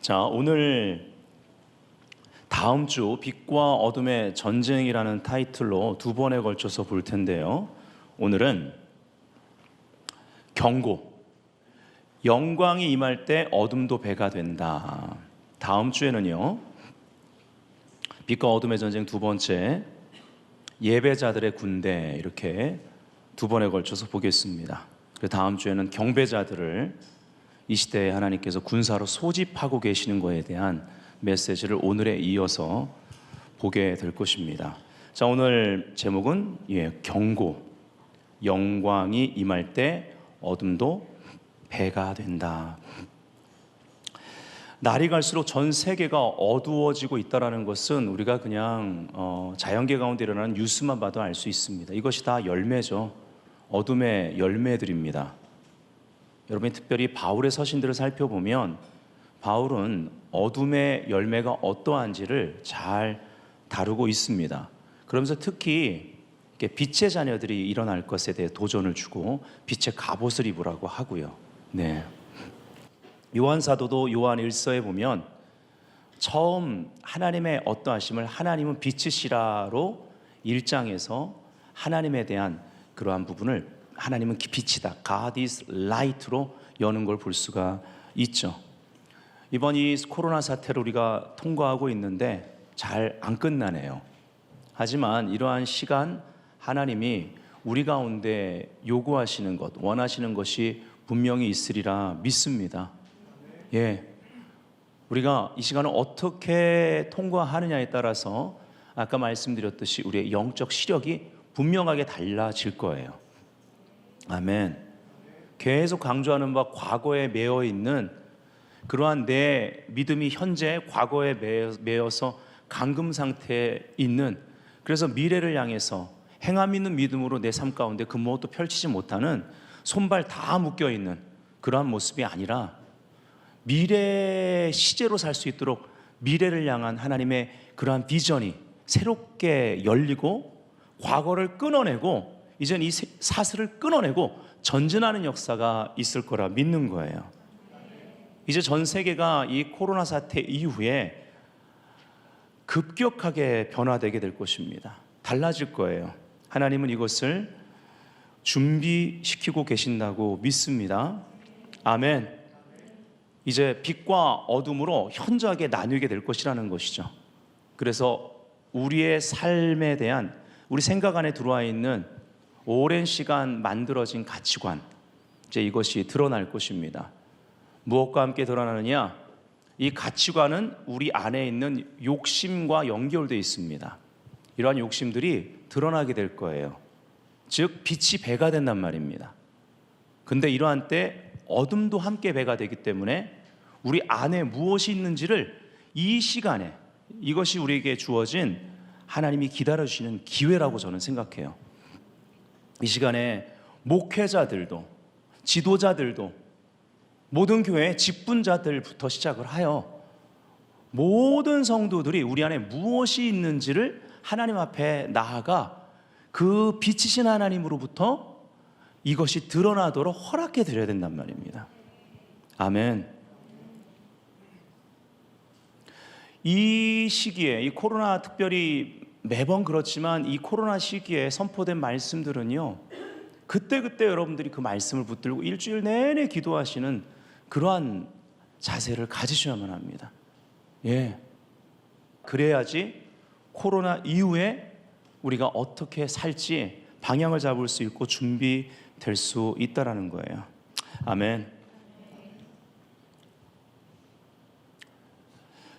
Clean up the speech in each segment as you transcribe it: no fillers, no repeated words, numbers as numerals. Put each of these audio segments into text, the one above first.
자, 오늘 다음 주 빛과 어둠의 전쟁이라는 타이틀로 두 번에 걸쳐서 볼 텐데요. 오늘은 경고, 영광이 임할 때 어둠도 배가 된다. 다음 주에는요, 빛과 어둠의 전쟁 두 번째, 예배자들의 군대, 이렇게 두 번에 걸쳐서 보겠습니다. 다음 주에는 경배자들을 이 시대에 하나님께서 군사로 소집하고 계시는 것에 대한 메시지를 오늘에 이어서 보게 될 것입니다. 자, 오늘 제목은 경고, 영광이 임할 때 어둠도 배가 된다. 날이 갈수록 전 세계가 어두워지고 있다는 것은 우리가 그냥 자연계 가운데 일어나는 뉴스만 봐도 알 수 있습니다. 이것이 다 열매죠. 어둠의 열매들입니다. 여러분이 특별히 바울의 서신들을 살펴보면 바울은 어둠의 열매가 어떠한지를 잘 다루고 있습니다. 그러면서 특히 빛의 자녀들이 일어날 것에 대해 도전을 주고 빛의 갑옷을 입으라고 하고요. 네. 요한 사도도 요한 1서에 보면 처음 하나님의 어떠하심을 하나님은 빛이시라로 1장에서 하나님에 대한 그러한 부분을 하나님은 빛이다, God is light로 여는 걸 볼 수가 있죠. 이번 이 코로나 사태를 우리가 통과하고 있는데 잘 안 끝나네요. 하지만 이러한 시간 하나님이 우리 가운데 요구하시는 것, 원하시는 것이 분명히 있으리라 믿습니다. 우리가 이 시간을 어떻게 통과하느냐에 따라서 아까 말씀드렸듯이 우리의 영적 시력이 분명하게 달라질 거예요. 아멘. 계속 강조하는 바 과거에 매여 있는 그러한 내 믿음이 현재 과거에 매여서 감금 상태에 있는, 그래서 미래를 향해서 행함 있는 믿음으로 내 삶 가운데 그 무엇도 펼치지 못하는, 손발 다 묶여 있는 그러한 모습이 아니라 미래 시제로 살 수 있도록 미래를 향한 하나님의 그러한 비전이 새롭게 열리고 과거를 끊어내고 이젠 이 사슬을 끊어내고 전진하는 역사가 있을 거라 믿는 거예요. 이제 전 세계가 이 코로나 사태 이후에 급격하게 변화되게 될 것입니다. 달라질 거예요. 하나님은 이것을 준비시키고 계신다고 믿습니다. 아멘. 이제 빛과 어둠으로 현저하게 나뉘게 될 것이라는 것이죠. 그래서 우리의 삶에 대한, 우리 생각 안에 들어와 있는 오랜 시간 만들어진 가치관, 이제 이것이 드러날 것입니다. 무엇과 함께 드러나느냐? 이 가치관은 우리 안에 있는 욕심과 연결되어 있습니다. 이러한 욕심들이 드러나게 될 거예요. 즉 빛이 배가 된단 말입니다. 근데 이러한 때 어둠도 함께 배가 되기 때문에 우리 안에 무엇이 있는지를 이 시간에, 이것이 우리에게 주어진 하나님이 기다려주시는 기회라고 저는 생각해요. 이 시간에 목회자들도, 지도자들도, 모든 교회의 직분자들부터 시작을 하여 모든 성도들이 우리 안에 무엇이 있는지를 하나님 앞에 나아가 그 빛이신 하나님으로부터 이것이 드러나도록 허락해 드려야 된단 말입니다. 아멘. 이 시기에, 이 코로나, 특별히 매번 그렇지만 이 코로나 시기에 선포된 말씀들은요, 그때그때 여러분들이 그 말씀을 붙들고 일주일 내내 기도하시는 그러한 자세를 가지셔야만 합니다. 그래야지 코로나 이후에 우리가 어떻게 살지 방향을 잡을 수 있고 준비될 수 있다라는 거예요. 아멘.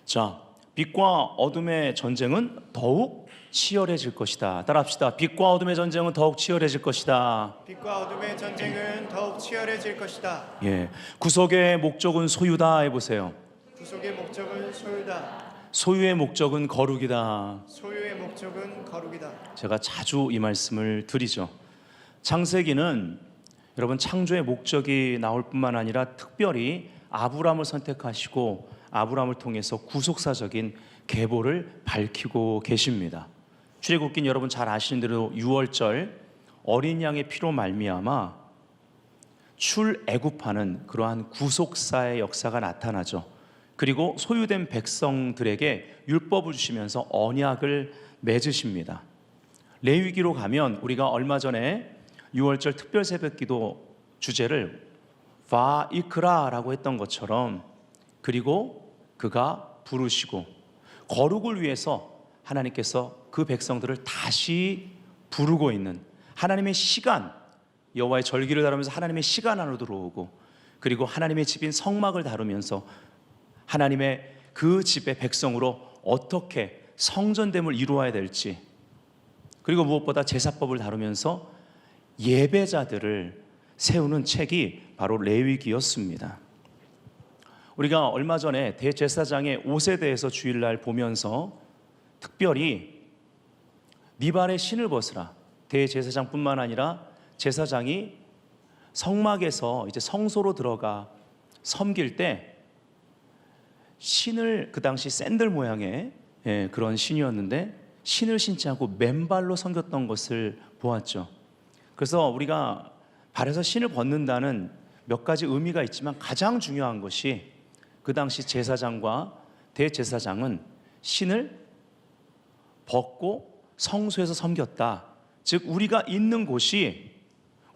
자, 빛과 어둠의 전쟁은 더욱 치열해질 것이다. 따라합시다. 빛과 어둠의 전쟁은 더욱 치열해질 것이다. 빛과 어둠의 전쟁은 더욱 치열해질 것이다. 구속의 목적은 소유다 해보세요. 구속의 목적은 소유다. 소유의 목적은 거룩이다. 소유의 목적은 거룩이다. 제가 자주 이 말씀을 드리죠. 창세기는 여러분 창조의 목적이 나올 뿐만 아니라 특별히 아브라함을 선택하시고 아브라함을 통해서 구속사적인 계보를 밝히고 계십니다. 출애굽기는 여러분 잘 아시는 대로 6월절 어린 양의 피로 말미암아 출애굽하는 그러한 구속사의 역사가 나타나죠. 그리고 소유된 백성들에게 율법을 주시면서 언약을 맺으십니다. 레위기로 가면 우리가 얼마 전에 6월절 특별 새벽기도 주제를 바이크라라고 했던 것처럼, 그리고 그가 부르시고 거룩을 위해서 하나님께서 그 백성들을 다시 부르고 있는 하나님의 시간, 여호와의 절기를 다루면서 하나님의 시간 안으로 들어오고, 그리고 하나님의 집인 성막을 다루면서 하나님의 그 집의 백성으로 어떻게 성전됨을 이루어야 될지, 그리고 무엇보다 제사법을 다루면서 예배자들을 세우는 책이 바로 레위기였습니다. 우리가 얼마 전에 대제사장의 옷에 대해서 주일날 보면서 특별히 네 발에 신을 벗으라, 대제사장뿐만 아니라 제사장이 성막에서 이제 성소로 들어가 섬길 때 신을, 그 당시 샌들 모양의 그런 신이었는데 신을 신지 않고 맨발로 섬겼던 것을 보았죠. 그래서 우리가 발에서 신을 벗는다는 몇 가지 의미가 있지만 가장 중요한 것이 그 당시 제사장과 대제사장은 신을 벗고 성소에서 섬겼다. 즉 우리가 있는 곳이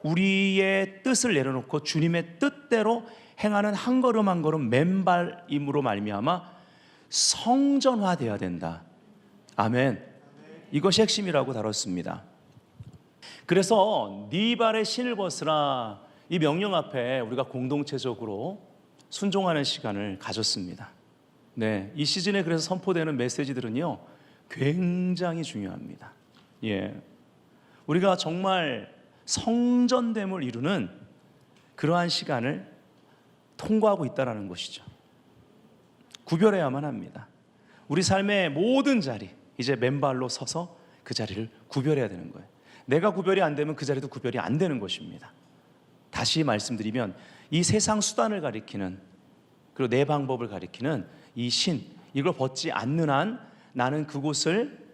우리의 뜻을 내려놓고 주님의 뜻대로 행하는 한 걸음 한 걸음 맨발임으로 말미암아 성전화되어야 된다. 아멘. 이것이 핵심이라고 다뤘습니다. 그래서 네 발에 신을 벗으라, 이 명령 앞에 우리가 공동체적으로 순종하는 시간을 가졌습니다. 네, 이 시즌에 그래서 선포되는 메시지들은요 굉장히 중요합니다. 우리가 정말 성전됨을 이루는 그러한 시간을 통과하고 있다는 것이죠. 구별해야만 합니다. 우리 삶의 모든 자리, 이제 맨발로 서서 그 자리를 구별해야 되는 거예요. 내가 구별이 안 되면 그 자리도 구별이 안 되는 것입니다. 다시 말씀드리면 이 세상 수단을 가리키는, 그리고 내 방법을 가리키는 이 신, 이걸 벗지 않는 한 나는 그곳을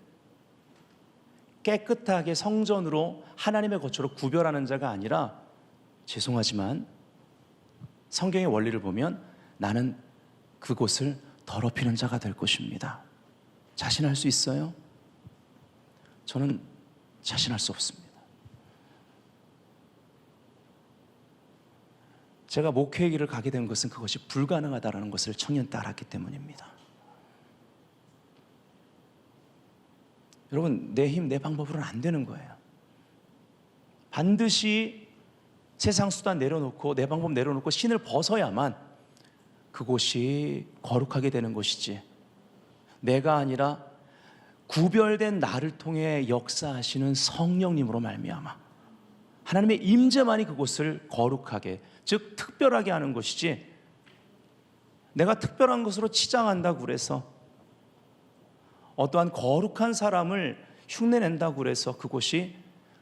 깨끗하게 성전으로 하나님의 거처로 구별하는 자가 아니라, 죄송하지만 성경의 원리를 보면 나는 그곳을 더럽히는 자가 될 것입니다. 자신할 수 있어요? 저는 자신할 수 없습니다. 제가 목회의 길을 가게 된 것은 그것이 불가능하다는 것을 청년 때 알았기 때문입니다. 여러분, 내 힘, 내 방법으로는 안 되는 거예요. 반드시 세상 수단 내려놓고 내 방법 내려놓고 신을 벗어야만 그곳이 거룩하게 되는 것이지, 내가 아니라 구별된 나를 통해 역사하시는 성령님으로 말미암아 하나님의 임재만이 그곳을 거룩하게, 즉 특별하게 하는 것이지, 내가 특별한 것으로 치장한다고 그래서 어떠한 거룩한 사람을 흉내낸다고 그래서 그곳이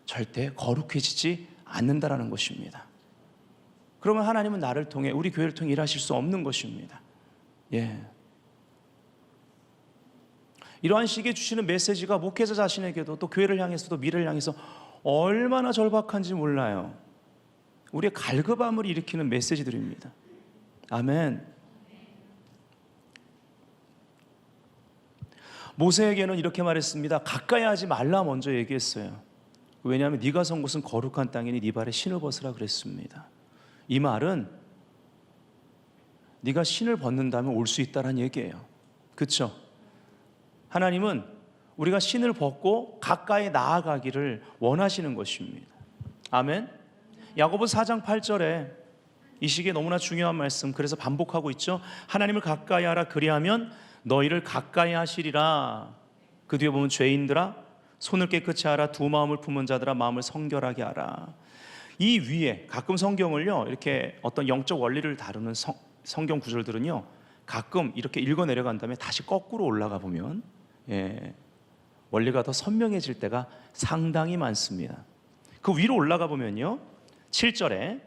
절대 거룩해지지 않는다라는 것입니다. 그러면 하나님은 나를 통해, 우리 교회를 통해 일하실 수 없는 것입니다. 이러한 식의 주시는 메시지가 목회자 자신에게도 또 교회를 향해서도 미래를 향해서 얼마나 절박한지 몰라요. 우리의 갈급함을 일으키는 메시지들입니다. 아멘. 모세에게는 이렇게 말했습니다. 가까이 하지 말라 먼저 얘기했어요. 왜냐하면 네가 선 곳은 거룩한 땅이니 네 발에 신을 벗으라 그랬습니다. 이 말은 네가 신을 벗는다면 올 수 있다는 얘기예요. 그렇죠? 하나님은 우리가 신을 벗고 가까이 나아가기를 원하시는 것입니다. 아멘. 야고보 4장 8절에 이 시기에 너무나 중요한 말씀, 그래서 반복하고 있죠. 하나님을 가까이 하라, 그리하면 너희를 가까이 하시리라. 그 뒤에 보면 죄인들아 손을 깨끗이 하라, 두 마음을 품은 자들아 마음을 성결하게 하라. 이 위에 가끔 성경을요 이렇게 어떤 영적 원리를 다루는 성경 구절들은요 가끔 이렇게 읽어 내려간 다음에 다시 거꾸로 올라가 보면 원리가 더 선명해질 때가 상당히 많습니다. 그 위로 올라가 보면요 7절에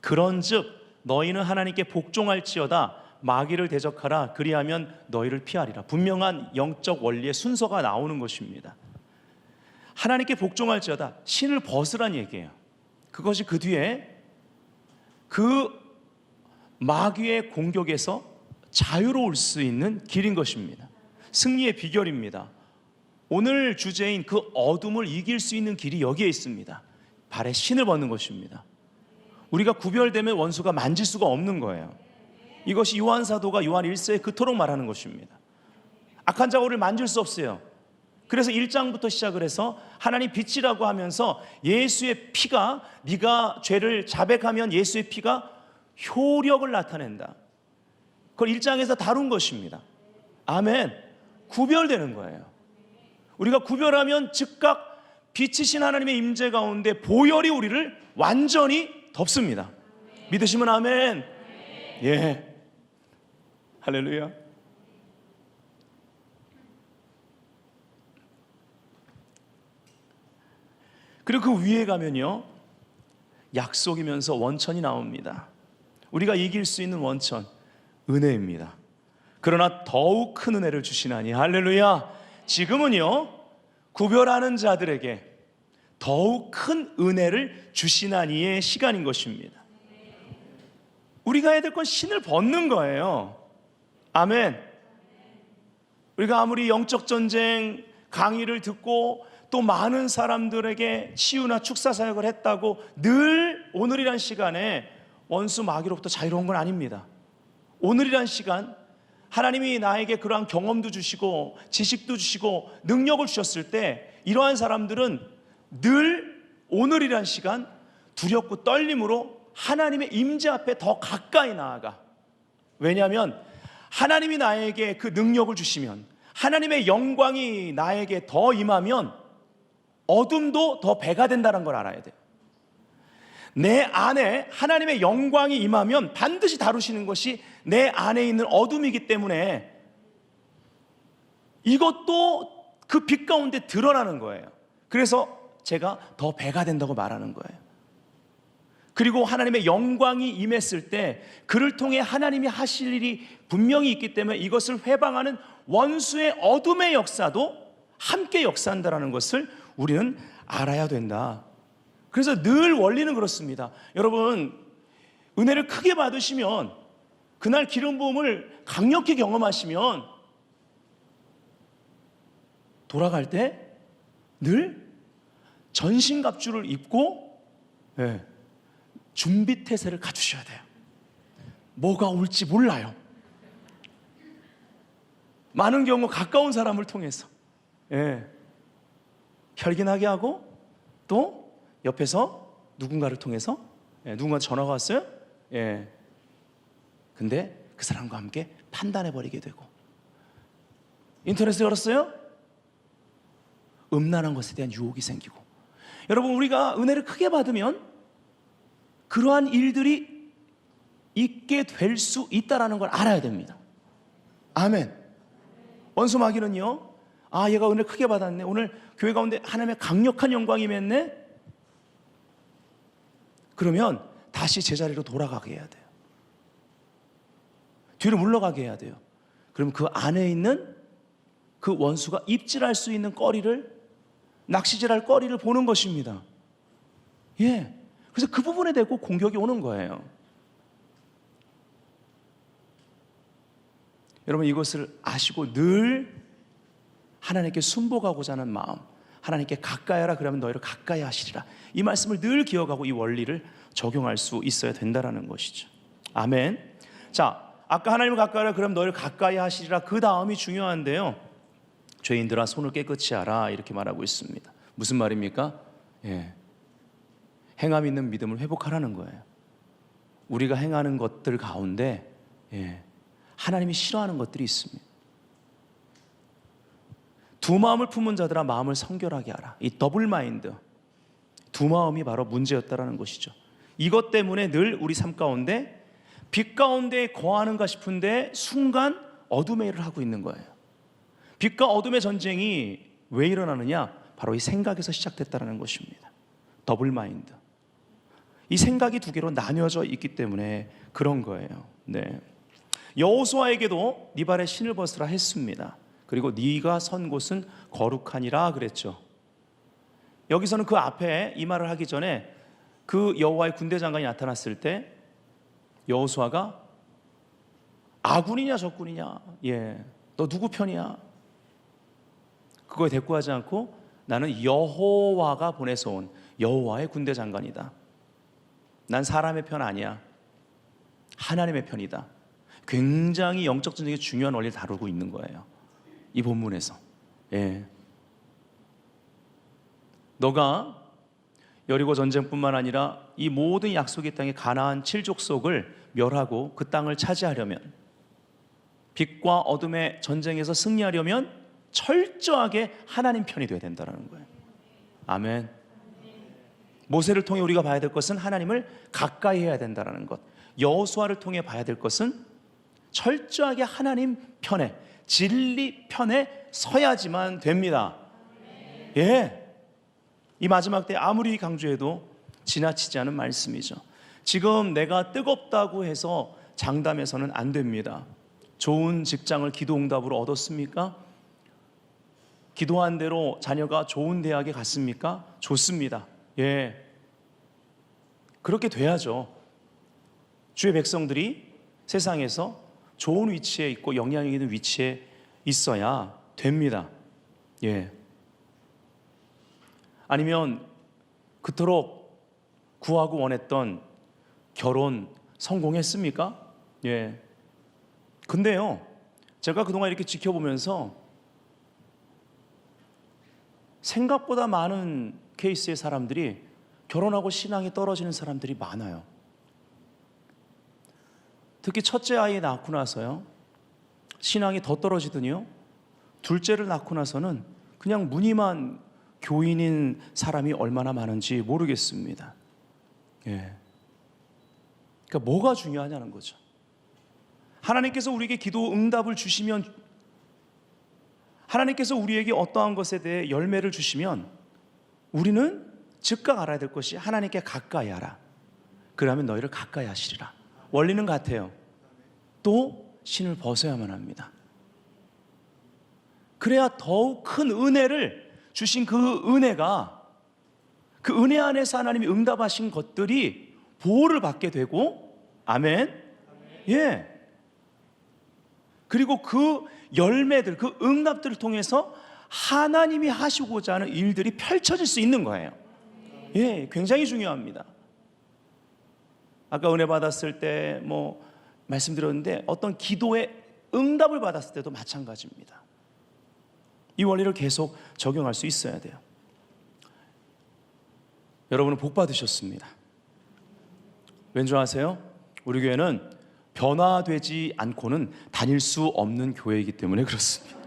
그런즉 너희는 하나님께 복종할지어다 마귀를 대적하라 그리하면 너희를 피하리라. 분명한 영적 원리의 순서가 나오는 것입니다. 하나님께 복종할지어다, 신을 벗으란 얘기예요. 그것이 그 뒤에 그 마귀의 공격에서 자유로울 수 있는 길인 것입니다. 승리의 비결입니다. 오늘 주제인 그 어둠을 이길 수 있는 길이 여기에 있습니다. 발에 신을 벗는 것입니다. 우리가 구별되면 원수가 만질 수가 없는 거예요. 이것이 요한 사도가 요한 1서에 그토록 말하는 것입니다. 악한 자고를 만질 수 없어요. 그래서 1장부터 시작을 해서 하나님 빛이라고 하면서 예수의 피가, 네가 죄를 자백하면 예수의 피가 효력을 나타낸다. 그걸 1장에서 다룬 것입니다. 아멘. 구별되는 거예요. 우리가 구별하면 즉각 빛이신 하나님의 임재 가운데 보혈이 우리를 완전히 덮습니다. 믿으시면 아멘. 예. 할렐루야. 그리고 그 위에 가면요, 약속이면서 원천이 나옵니다. 우리가 이길 수 있는 원천, 은혜입니다. 그러나 더욱 큰 은혜를 주시나니, 할렐루야. 지금은요, 구별하는 자들에게 더욱 큰 은혜를 주시나니의 시간인 것입니다. 우리가 해야 될 건 신을 벗는 거예요. 아멘. 우리가 아무리 영적 전쟁 강의를 듣고 또 많은 사람들에게 치유나 축사 사역을 했다고 늘 오늘이란 시간에 원수 마귀로부터 자유로운 건 아닙니다. 오늘이란 시간, 하나님이 나에게 그러한 경험도 주시고 지식도 주시고 능력을 주셨을 때 이러한 사람들은 늘 오늘이란 시간 두렵고 떨림으로 하나님의 임재 앞에 더 가까이 나아가. 왜냐하면 하나님이 나에게 그 능력을 주시면, 하나님의 영광이 나에게 더 임하면 어둠도 더 배가 된다는 걸 알아야 돼요. 내 안에 하나님의 영광이 임하면 반드시 다루시는 것이 내 안에 있는 어둠이기 때문에 이것도 그 빛 가운데 드러나는 거예요. 그래서 제가 더 배가 된다고 말하는 거예요. 그리고 하나님의 영광이 임했을 때 그를 통해 하나님이 하실 일이 분명히 있기 때문에 이것을 회방하는 원수의 어둠의 역사도 함께 역사한다는 것을 우리는 알아야 된다. 그래서 늘 원리는 그렇습니다. 여러분, 은혜를 크게 받으시면, 그날 기름 부음을 강력히 경험하시면 돌아갈 때 늘 전신갑주를 입고 준비태세를 갖추셔야 돼요. 뭐가 올지 몰라요. 많은 경우 가까운 사람을 통해서 혈기나게 하고, 또 옆에서 누군가를 통해서 누군가 전화가 왔어요. 근데 그 사람과 함께 판단해버리게 되고, 인터넷을 열었어요. 음란한 것에 대한 유혹이 생기고. 여러분, 우리가 은혜를 크게 받으면 그러한 일들이 있게 될 수 있다는 걸 알아야 됩니다. 아멘. 원수 마귀는요, 아, 얘가 은혜를 크게 받았네, 오늘 교회 가운데 하나님의 강력한 영광이 임했네, 그러면 다시 제자리로 돌아가게 해야 돼요. 뒤로 물러가게 해야 돼요. 그러면 그 안에 있는 그 원수가 입질할 수 있는 거리를, 낚시질할 거리를 보는 것입니다. 그래서 그 부분에 대고 공격이 오는 거예요. 여러분, 이것을 아시고 늘 하나님께 순복하고자 하는 마음, 하나님께 가까이 하라 그러면 너희를 가까이 하시리라, 이 말씀을 늘 기억하고 이 원리를 적용할 수 있어야 된다는 것이죠. 아멘. 자, 아까 하나님을 가까이 하라 그러면 너희를 가까이 하시리라, 그 다음이 중요한데요, 죄인들아 손을 깨끗이 하라, 이렇게 말하고 있습니다. 무슨 말입니까? 행함 있는 믿음을 회복하라는 거예요. 우리가 행하는 것들 가운데 하나님이 싫어하는 것들이 있습니다. 두 마음을 품은 자들아 마음을 성결하게 하라. 이 더블 마인드, 두 마음이 바로 문제였다라는 것이죠. 이것 때문에 늘 우리 삶 가운데 빛 가운데 거하는가 싶은데 순간 어둠의 일을 하고 있는 거예요. 빛과 어둠의 전쟁이 왜 일어나느냐? 바로 이 생각에서 시작됐다는 것입니다. 더블 마인드. 이 생각이 두 개로 나뉘어져 있기 때문에 그런 거예요. 여호수아에게도 네 발에 신을 벗으라 했습니다. 그리고 네가 선 곳은 거룩하니라 그랬죠. 여기서는 그 앞에 이 말을 하기 전에 그 여호와의 군대 장관이 나타났을 때 여호수아가 아군이냐 적군이냐, 너 누구 편이야? 그거에 대꾸하지 않고 나는 여호와가 보내서 온 여호와의 군대 장관이다. 난 사람의 편 아니야. 하나님의 편이다. 굉장히 영적 전쟁의 중요한 원리를 다루고 있는 거예요, 이 본문에서. 너가 여리고 전쟁뿐만 아니라 이 모든 약속의 땅의 가나안 7족속을 멸하고 그 땅을 차지하려면, 빛과 어둠의 전쟁에서 승리하려면 철저하게 하나님 편이 되어야 된다는 거예요. 아멘. 모세를 통해 우리가 봐야 될 것은 하나님을 가까이 해야 된다는 것. 여호수아를 통해 봐야 될 것은 철저하게 하나님 편에, 진리 편에 서야지만 됩니다. 이 마지막 때 아무리 강조해도 지나치지 않은 말씀이죠. 지금 내가 뜨겁다고 해서 장담해서는 안 됩니다. 좋은 직장을 기도 응답으로 얻었습니까? 기도한 대로 자녀가 좋은 대학에 갔습니까? 좋습니다. 그렇게 돼야죠. 주의 백성들이 세상에서 좋은 위치에 있고 영향력 있는 위치에 있어야 됩니다. 아니면 그토록 구하고 원했던 결혼 성공했습니까? 근데요, 제가 그동안 이렇게 지켜보면서 생각보다 많은 케이스의 사람들이 결혼하고 신앙이 떨어지는 사람들이 많아요. 특히 첫째 아이 낳고 나서요, 신앙이 더 떨어지더니요, 둘째를 낳고 나서는 그냥 무늬만 교인인 사람이 얼마나 많은지 모르겠습니다. 그러니까 뭐가 중요하냐는 거죠. 하나님께서 우리에게 기도 응답을 주시면, 하나님께서 우리에게 어떠한 것에 대해 열매를 주시면 우리는 즉각 알아야 될 것이 하나님께 가까이 하라. 그러면 너희를 가까이 하시리라. 원리는 같아요. 또 신을 벗어야만 합니다. 그래야 더욱 큰 은혜를 주신 그 은혜가, 그 은혜 안에서 하나님이 응답하신 것들이 보호를 받게 되고, 아멘. 그리고 그 열매들, 그 응답들을 통해서 하나님이 하시고자 하는 일들이 펼쳐질 수 있는 거예요. 굉장히 중요합니다. 아까 은혜 받았을 때 말씀드렸는데, 어떤 기도의 응답을 받았을 때도 마찬가지입니다. 이 원리를 계속 적용할 수 있어야 돼요. 여러분은 복 받으셨습니다. 왠지 아세요? 우리 교회는 변화되지 않고는 다닐 수 없는 교회이기 때문에 그렇습니다.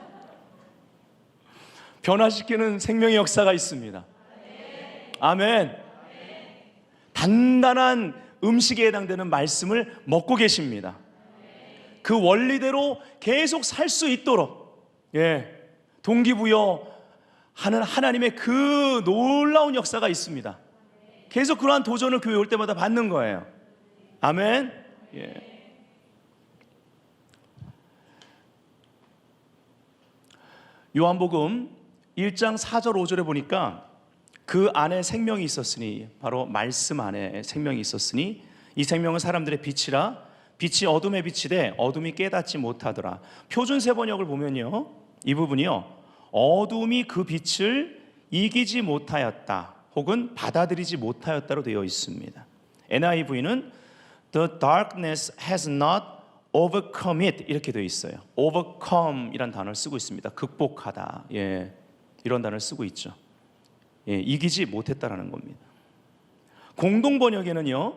변화시키는 생명의 역사가 있습니다. 아멘. 단단한 음식에 해당되는 말씀을 먹고 계십니다. 그 원리대로 계속 살 수 있도록 동기부여하는 하나님의 그 놀라운 역사가 있습니다. 계속 그러한 도전을 교회 올 때마다 받는 거예요. 아멘. 요한복음 1장 4절 5절에 보니까 그 안에 생명이 있었으니, 바로 말씀 안에 생명이 있었으니 이 생명은 사람들의 빛이라, 빛이 어둠에 비치되 어둠이 깨닫지 못하더라. 표준 세번역을 보면요, 이 부분이요, 어둠이 그 빛을 이기지 못하였다 혹은 받아들이지 못하였다로 되어 있습니다. NIV는 The darkness has not overcome it 이렇게 되어 있어요. overcome 이란 단어를 쓰고 있습니다. 극복하다, 이런 단어를 쓰고 있죠. 이기지 못했다라는 겁니다. 공동 번역에는요,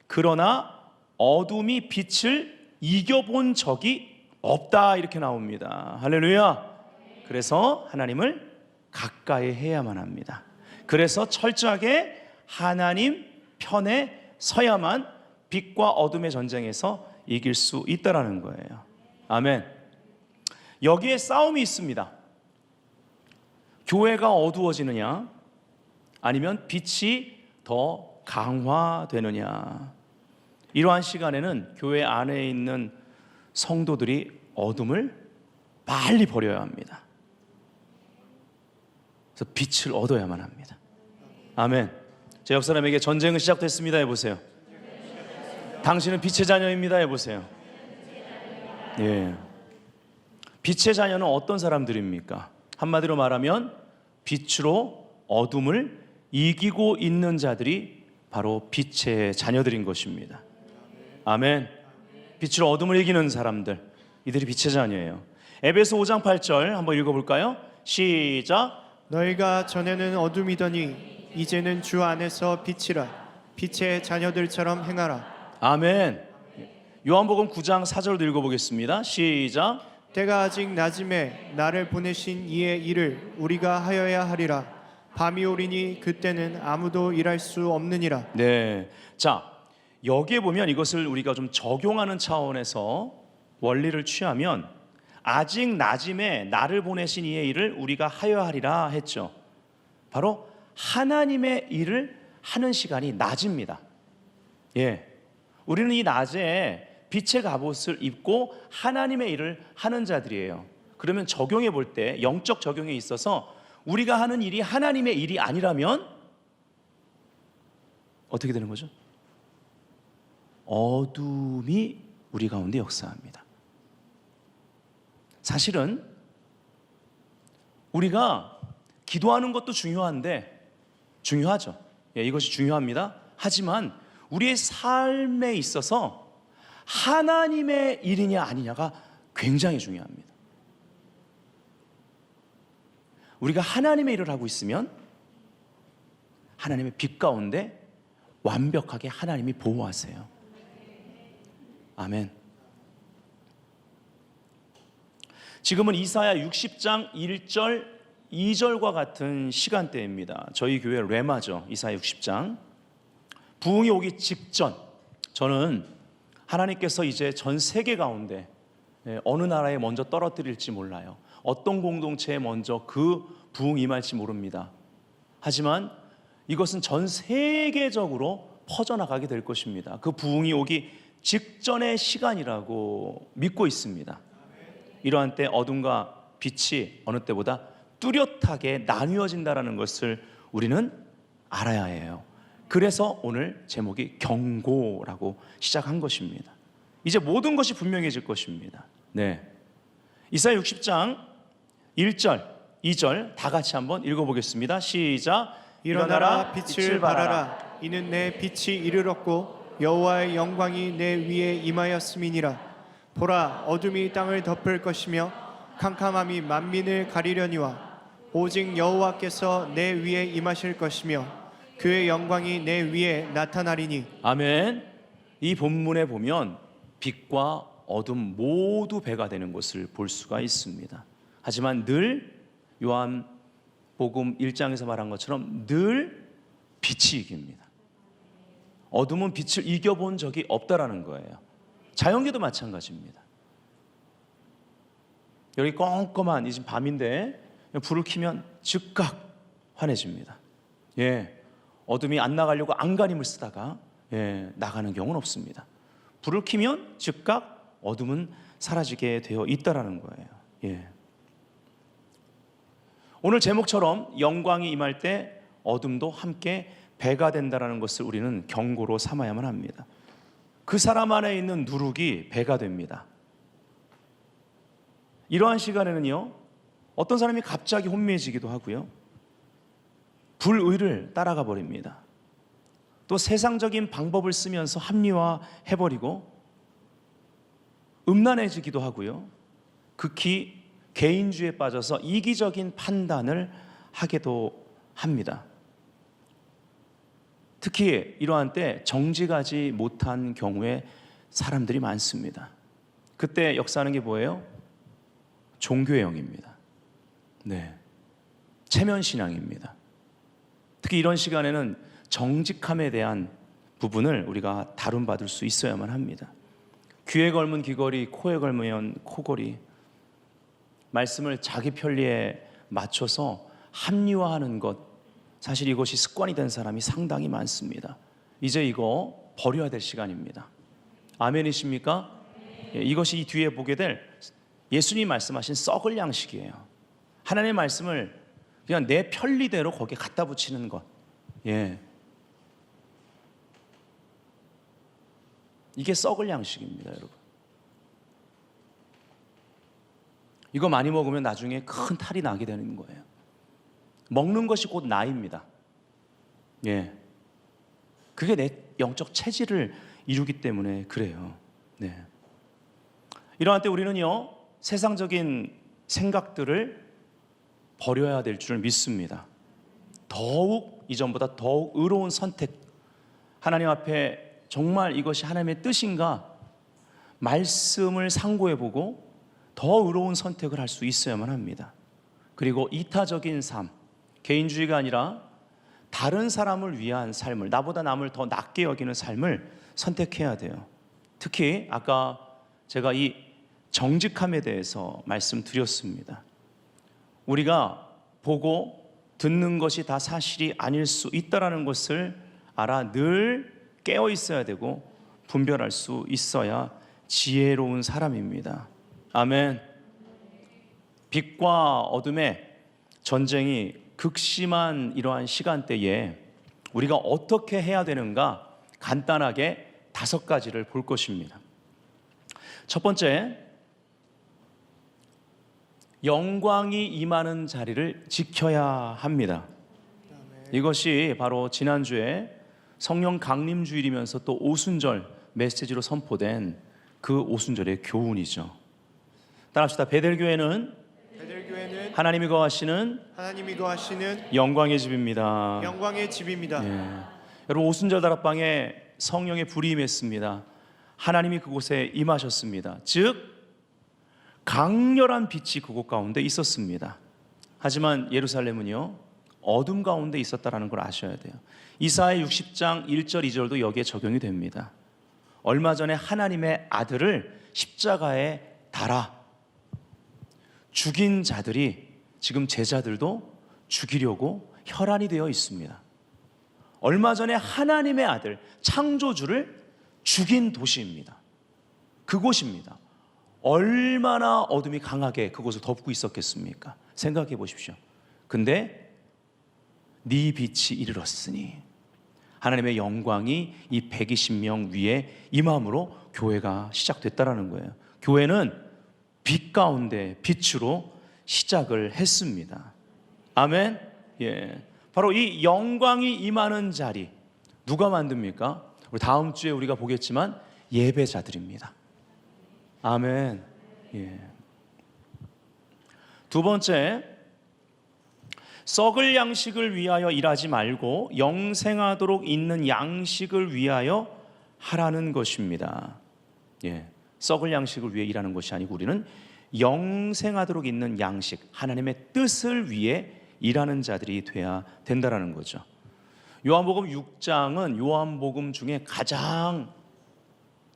그러나 어둠이 빛을 이겨본 적이 없다 이렇게 나옵니다. 할렐루야. 그래서 하나님을 가까이 해야만 합니다. 그래서 철저하게 하나님 편에 서야만 빛과 어둠의 전쟁에서 이길 수 있다라는 거예요. 아멘. 여기에 싸움이 있습니다. 교회가 어두워지느냐, 아니면 빛이 더 강화되느냐. 이러한 시간에는 교회 안에 있는 성도들이 어둠을 빨리 버려야 합니다. 그래서 빛을 얻어야만 합니다. 아멘. 제 옆 사람에게 전쟁은 시작됐습니다 해보세요. 당신은 빛의 자녀입니다 해보세요. 예. 빛의 자녀는 어떤 사람들입니까? 한마디로 말하면 빛으로 어둠을 이기고 있는 자들이 바로 빛의 자녀들인 것입니다. 아멘. 빛으로 어둠을 이기는 사람들, 이들이 빛의 자녀예요. 에베소 5장 8절 한번 읽어볼까요? 시작. 너희가 전에는 어둠이더니 이제는 주 안에서 빛이라. 빛의 자녀들처럼 행하라. 아멘. 요한복음 9장 4절도 읽어보겠습니다. 시작. 때가 아직 낮음에 나를 보내신 이의 일을 우리가 하여야 하리라. 밤이 오리니 그때는 아무도 일할 수 없느니라. 네. 자, 여기에 보면 이것을 우리가 좀 적용하는 차원에서 원리를 취하면 아직 낮음에 나를 보내신 이의 일을 우리가 하여야 하리라 했죠. 바로 하나님의 일을 하는 시간이 낮입니다. 예. 우리는 이 낮에 빛의 갑옷을 입고 하나님의 일을 하는 자들이에요. 그러면 적용해 볼 때 영적 적용에 있어서 우리가 하는 일이 하나님의 일이 아니라면 어떻게 되는 거죠? 어둠이 우리 가운데 역사합니다. 사실은 우리가 기도하는 것도 중요하죠. 예, 이것이 중요합니다. 하지만 우리의 삶에 있어서 하나님의 일이냐 아니냐가 굉장히 중요합니다. 우리가 하나님의 일을 하고 있으면 하나님의 빛 가운데 완벽하게 하나님이 보호하세요. 아멘. 지금은 이사야 60장 1절 2절과 같은 시간대입니다. 저희 교회 레마죠. 이사야 60장. 부흥이 오기 직전, 저는 하나님께서 이제 전 세계 가운데 어느 나라에 먼저 떨어뜨릴지 몰라요. 어떤 공동체에 먼저 그 부흥이 임할지 모릅니다. 하지만 이것은 전 세계적으로 퍼져나가게 될 것입니다. 그 부흥이 오기 직전의 시간이라고 믿고 있습니다. 이러한 때 어둠과 빛이 어느 때보다 뚜렷하게 나뉘어진다는 것을 우리는 알아야 해요. 그래서 오늘 제목이 경고라고 시작한 것입니다. 이제 모든 것이 분명해질 것입니다. 네. 이사야 60장 1절, 2절 다 같이 한번 읽어보겠습니다. 시작. 일어나라 빛을 발하라. 이는 내 빛이 이르렀고 여호와의 영광이 내 위에 임하였음이니라. 보라, 어둠이 땅을 덮을 것이며 캄캄함이 만민을 가리려니와 오직 여호와께서 내 위에 임하실 것이며 그의 영광이 내 위에 나타나리니. 아멘. 이 본문에 보면 빛과 어둠 모두 배가 되는 것을 볼 수가 있습니다. 하지만 늘 요한복음 1장에서 말한 것처럼 늘 빛이 이깁니다. 어둠은 빛을 이겨본 적이 없다라는 거예요. 자연계도 마찬가지입니다. 여기 껌껌한 이 지금 밤인데 불을 켜면 즉각 환해집니다. 예, 어둠이 안 나가려고 안간힘을 쓰다가 나가는 경우는 없습니다. 불을 켜면 즉각 어둠은 사라지게 되어 있다라는 거예요. 예. 오늘 제목처럼 영광이 임할 때 어둠도 함께 배가 된다라는 것을 우리는 경고로 삼아야만 합니다. 그 사람 안에 있는 누룩이 배가 됩니다. 이러한 시간에는요, 어떤 사람이 갑자기 혼미해지기도 하고요, 불의를 따라가 버립니다. 또 세상적인 방법을 쓰면서 합리화해버리고 음란해지기도 하고요, 극히 개인주의에 빠져서 이기적인 판단을 하게도 합니다. 특히 이러한 때 정직하지 못한 경우에 사람들이 많습니다. 그때 역사하는 게 뭐예요? 종교의 영입니다. 네, 체면신앙입니다. 특히 이런 시간에는 정직함에 대한 부분을 우리가 다룬받을 수 있어야만 합니다. 귀에 걸면 귀걸이, 코에 걸면 코걸이, 말씀을 자기 편리에 맞춰서 합리화하는 것, 사실 이것이 습관이 된 사람이 상당히 많습니다. 이제 이거 버려야 될 시간입니다. 아멘이십니까? 예, 이것이 이 뒤에 보게 될 예수님이 말씀하신 썩을 양식이에요. 하나님의 말씀을 그냥 내 편리대로 거기에 갖다 붙이는 것. 예. 이게 썩을 양식입니다, 여러분. 이거 많이 먹으면 나중에 큰 탈이 나게 되는 거예요. 먹는 것이 곧 나입니다. 예, 그게 내 영적 체질을 이루기 때문에 그래요. 네. 이러한 때 우리는요, 세상적인 생각들을 버려야 될 줄을 믿습니다. 더욱 이전보다 더욱 의로운 선택, 하나님 앞에 정말 이것이 하나님의 뜻인가 말씀을 상고해보고 더 의로운 선택을 할 수 있어야만 합니다. 그리고 이타적인 삶, 개인주의가 아니라 다른 사람을 위한 삶을, 나보다 남을 더 낮게 여기는 삶을 선택해야 돼요. 특히 아까 제가 이 정직함에 대해서 말씀드렸습니다. 우리가 보고 듣는 것이 다 사실이 아닐 수 있다는 것을 알아 늘 깨어 있어야 되고 분별할 수 있어야 지혜로운 사람입니다. 아멘. 빛과 어둠의 전쟁이 극심한 이러한 시간대에 우리가 어떻게 해야 되는가 간단하게 5가지를 볼 것입니다. 첫 번째, 영광이 임하는 자리를 지켜야 합니다. 이것이 바로 지난주에 성령 강림주일이면서 또 오순절 메시지로 선포된 그 오순절의 교훈이죠. 따라합시다. 베델교회는 하나님이 거하시는 영광의 집입니다. 영광의 집입니다. 예. 여러분, 오순절 다락방에 성령의 불이 임했습니다. 하나님이 그곳에 임하셨습니다. 즉 강렬한 빛이 그곳 가운데 있었습니다. 하지만 예루살렘은요, 어둠 가운데 있었다는 걸 아셔야 돼요. 이사야 60장 1절 2절도 여기에 적용이 됩니다. 얼마 전에 하나님의 아들을 십자가에 달아 죽인 자들이 지금 제자들도 죽이려고 혈안이 되어 있습니다. 얼마 전에 하나님의 아들 창조주를 죽인 도시입니다. 그곳입니다. 얼마나 어둠이 강하게 그곳을 덮고 있었겠습니까? 생각해 보십시오. 근데 네 빛이 이르렀으니 하나님의 영광이 이 120명 위에 임함으로 교회가 시작됐다라는 거예요. 교회는 빛 가운데 빛으로 시작을 했습니다. 아멘. 예. 바로 이 영광이 임하는 자리 누가 만듭니까? 우리 다음 주에 우리가 보겠지만 예배자들입니다. 아멘. 예. 두 번째, 썩을 양식을 위하여 일하지 말고 영생하도록 있는 양식을 위하여 하라는 것입니다. 예. 썩을 양식을 위해 일하는 것이 아니고 우리는 영생하도록 있는 양식, 하나님의 뜻을 위해 일하는 자들이 돼야 된다라는 거죠. 요한복음 6장은 요한복음 중에 가장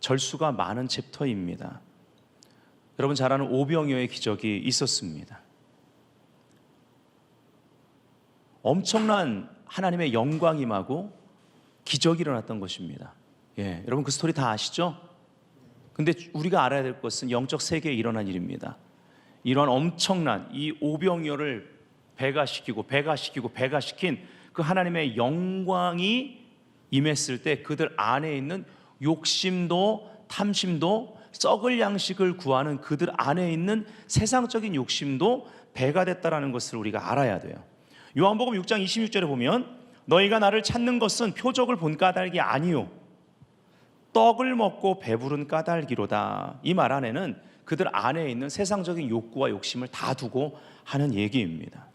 절수가 많은 챕터입니다. 여러분 잘 아는 오병이어의 기적이 있었습니다. 엄청난 하나님의 영광이 임하고 기적이 일어났던 것입니다. 예, 여러분 그 스토리 다 아시죠? 근데 우리가 알아야 될 것은 영적 세계에 일어난 일입니다. 이러한 엄청난 이 오병이어를 배가시킨 그 하나님의 영광이 임했을 때 그들 안에 있는 욕심도 탐심도 썩을 양식을 구하는 그들 안에 있는 세상적인 욕심도 배가 됐다라는 것을 우리가 알아야 돼요. 요한복음 6장 26절에 보면 너희가 나를 찾는 것은 표적을 본 까닭이 아니요 떡을 먹고 배부른 까닭이로다. 이 말 안에는 그들 안에 있는 세상적인 욕구와 욕심을 다 두고 하는 얘기입니다.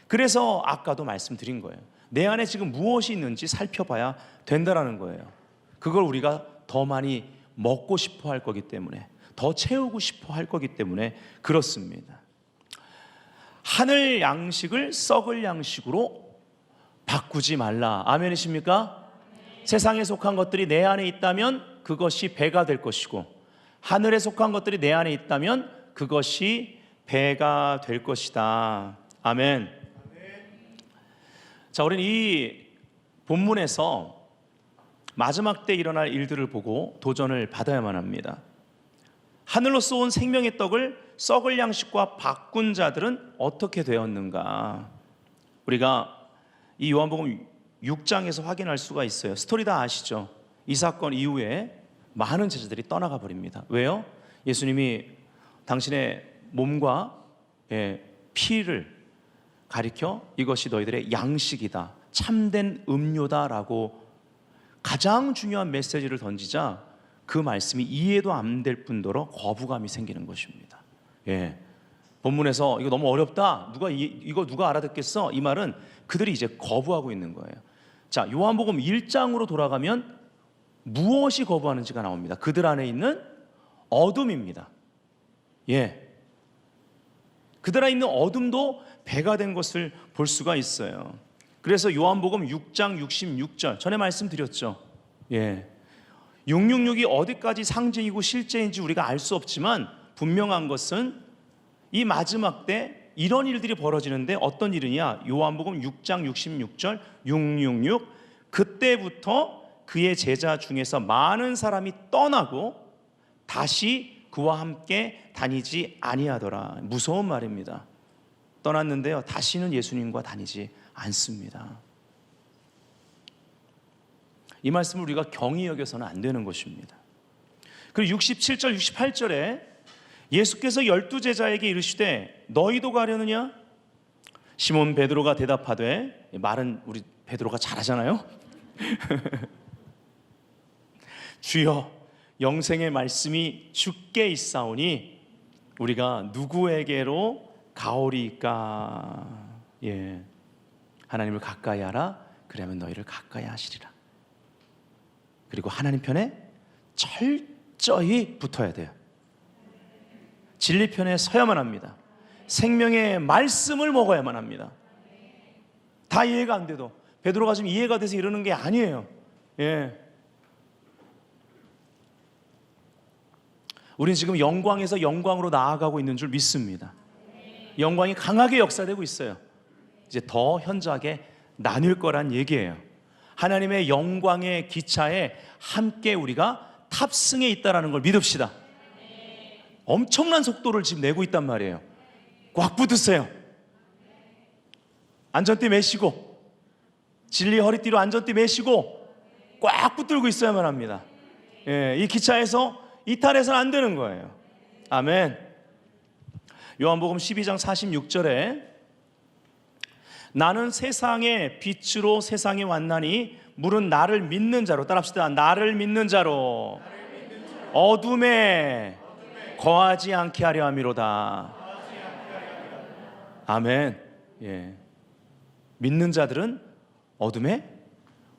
그래서 아까도 말씀드린 거예요. 내 안에 지금 무엇이 있는지 살펴봐야 된다라는 거예요. 그걸 우리가 더 많이 먹고 싶어 할 거기 때문에, 더 채우고 싶어 할 거기 때문에 그렇습니다. 하늘 양식을 썩을 양식으로 바꾸지 말라. 아멘이십니까? 세상에 속한 것들이 내 안에 있다면 그것이 배가 될 것이고, 하늘에 속한 것들이 내 안에 있다면 그것이 배가 될 것이다. 아멘. 자, 우리는 이 본문에서 마지막 때 일어날 일들을 보고 도전을 받아야만 합니다. 하늘로서 온 생명의 떡을 썩을 양식과 바꾼 자들은 어떻게 되었는가? 우리가 이 요한복음 6장에서 확인할 수가 있어요. 스토리 다 아시죠? 이 사건 이후에 많은 제자들이 떠나가 버립니다. 왜요? 예수님이 당신의 몸과 피를 가리켜 이것이 너희들의 양식이다, 참된 음료다라고 가장 중요한 메시지를 던지자 그 말씀이 이해도 안 될 뿐더러 거부감이 생기는 것입니다. 본문에서 이거 너무 어렵다, 이거 누가 알아듣겠어? 이 말은 그들이 이제 거부하고 있는 거예요. 자, 요한복음 1장으로 돌아가면 무엇이 거부하는지가 나옵니다. 그들 안에 있는 어둠입니다. 그들 안에 있는 어둠도 배가 된 것을 볼 수가 있어요. 그래서 요한복음 6장 66절 전에 말씀드렸죠. 666이 어디까지 상징이고 실제인지 우리가 알 수 없지만 분명한 것은 이 마지막 때 이런 일들이 벌어지는데 어떤 일이냐? 요한복음 6장 66절 666 그때부터 그의 제자 중에서 많은 사람이 떠나고 다시 그와 함께 다니지 아니하더라. 무서운 말입니다. 떠났는데요, 다시는 예수님과 다니지 않습니다. 이 말씀을 우리가 경히 여겨서는 안 되는 것입니다. 그리고 67절 68절에 예수께서 12제자에게 이르시되 너희도 가려느냐? 시몬 베드로가 대답하되, 말은 우리 베드로가 잘하잖아요. 주여, 영생의 말씀이 주께 있사오니 우리가 누구에게로 가오리까? 하나님을 가까이 하라, 그러면 너희를 가까이 하시리라. 그리고 하나님 편에 철저히 붙어야 돼요. 진리 편에 서야만 합니다. 생명의 말씀을 먹어야만 합니다. 다 이해가 안 돼도 베드로가 지금 이해가 돼서 이러는 게 아니에요. 우리는 지금 영광에서 영광으로 나아가고 있는 줄 믿습니다. 영광이 강하게 역사되고 있어요. 이제 더 현저하게 나뉠 거란 얘기예요. 하나님의 영광의 기차에 함께 우리가 탑승해 있다는 걸 믿읍시다. 엄청난 속도를 지금 내고 있단 말이에요. 꽉 붙으세요. 안전띠 매시고, 진리 허리띠로 안전띠 매시고 꽉 붙들고 있어야만 합니다. 이 기차에서 이탈해서는 안 되는 거예요. 아멘. 요한복음 12장 46절에 나는 세상의 빛으로 세상에 왔나니 물은 나를 믿는 자로, 따라합시다. 나를 믿는 자로 어둠에 거하지 않게 하려 함이로다. 아멘. 믿는 자들은 어둠에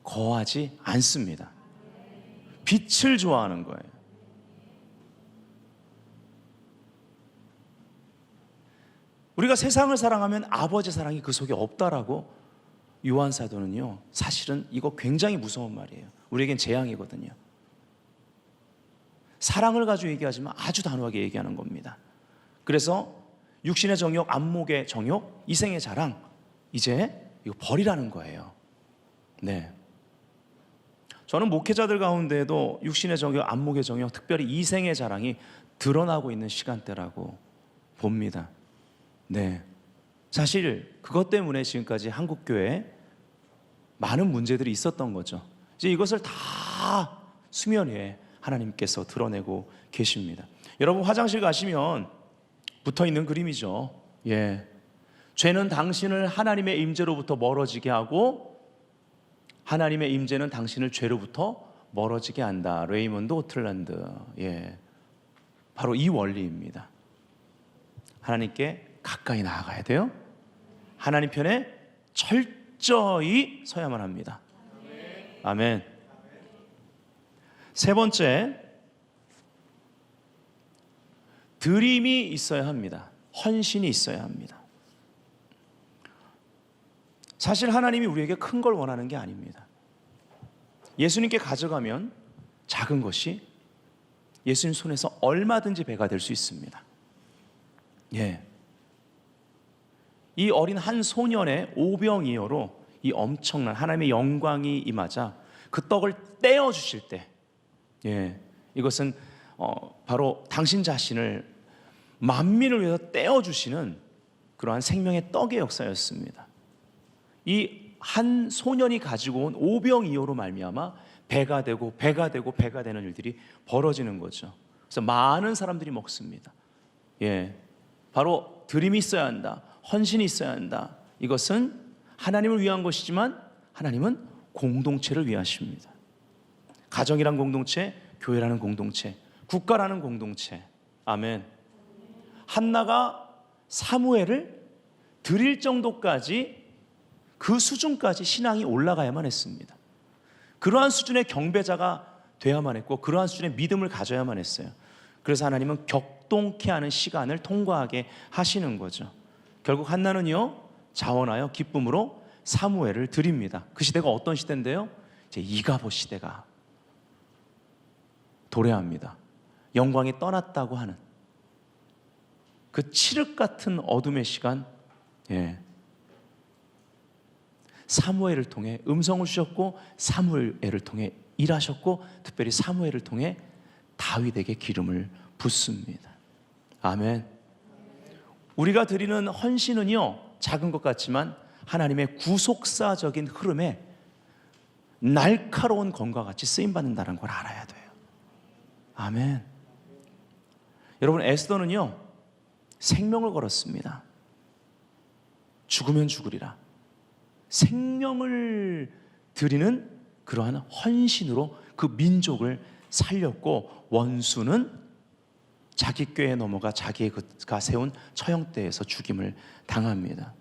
거하지 않습니다. 빛을 좋아하는 거예요. 우리가 세상을 사랑하면 아버지 사랑이 그 속에 없다라고 요한 사도는요, 사실은 이거 굉장히 무서운 말이에요. 우리에겐 재앙이거든요. 사랑을 가지고 얘기하지만 아주 단호하게 얘기하는 겁니다. 그래서 육신의 정욕, 안목의 정욕, 이생의 자랑, 이제 이거 버리라는 거예요. 저는 목회자들 가운데에도 육신의 정욕, 안목의 정욕, 특별히 이생의 자랑이 드러나고 있는 시간대라고 봅니다. 사실 그것 때문에 지금까지 한국교회에 많은 문제들이 있었던 거죠. 이제 이것을 다 수면 위에 하나님께서 드러내고 계십니다. 여러분, 화장실 가시면 붙어있는 그림이죠. 죄는 당신을 하나님의 임재로부터 멀어지게 하고 하나님의 임재는 당신을 죄로부터 멀어지게 한다. 레이먼드 오틀랜드. 바로 이 원리입니다. 하나님께 가까이 나아가야 돼요. 하나님 편에 철저히 서야만 합니다. 아멘. 세 번째, 드림이 있어야 합니다. 헌신이 있어야 합니다. 사실 하나님이 우리에게 큰 걸 원하는 게 아닙니다. 예수님께 가져가면 작은 것이 예수님 손에서 얼마든지 배가 될 수 있습니다. 이 어린 한 소년의 오병이어로 이 엄청난 하나님의 영광이 임하자 그 떡을 떼어 주실 때, 이것은 바로 당신 자신을 만민을 위해서 떼어 주시는 그러한 생명의 떡의 역사였습니다. 이 한 소년이 가지고 온 오병이어로 말미암아 배가 되고 배가 되고 배가 되는 일들이 벌어지는 거죠. 그래서 많은 사람들이 먹습니다. 바로 드림이 있어야 한다. 헌신이 있어야 한다. 이것은 하나님을 위한 것이지만 하나님은 공동체를 위하십니다. 가정이란 공동체, 교회라는 공동체, 국가라는 공동체. 아멘. 한나가 사무엘을 드릴 정도까지, 그 수준까지 신앙이 올라가야만 했습니다. 그러한 수준의 경배자가 돼야만 했고, 그러한 수준의 믿음을 가져야만 했어요. 그래서 하나님은 격동케 하는 시간을 통과하게 하시는 거죠. 결국 한나는요, 자원하여 기쁨으로 사무엘을 드립니다. 그 시대가 어떤 시대인데요? 이제 이가봇 시대가 도래합니다. 영광이 떠났다고 하는 그 칠흑 같은 어둠의 시간, 사무엘을 통해 음성을 주셨고, 사무엘을 통해 일하셨고, 특별히 사무엘을 통해 다윗에게 기름을 붓습니다. 아멘. 우리가 드리는 헌신은요, 작은 것 같지만 하나님의 구속사적인 흐름에 날카로운 검과 같이 쓰임받는다는 걸 알아야 돼요. 아멘. 여러분, 에스더는요, 생명을 걸었습니다. 죽으면 죽으리라. 생명을 드리는 그러한 헌신으로 그 민족을 살렸고, 원수는 자기 꾀에 넘어가 자기가 세운 처형대에서 죽임을 당합니다.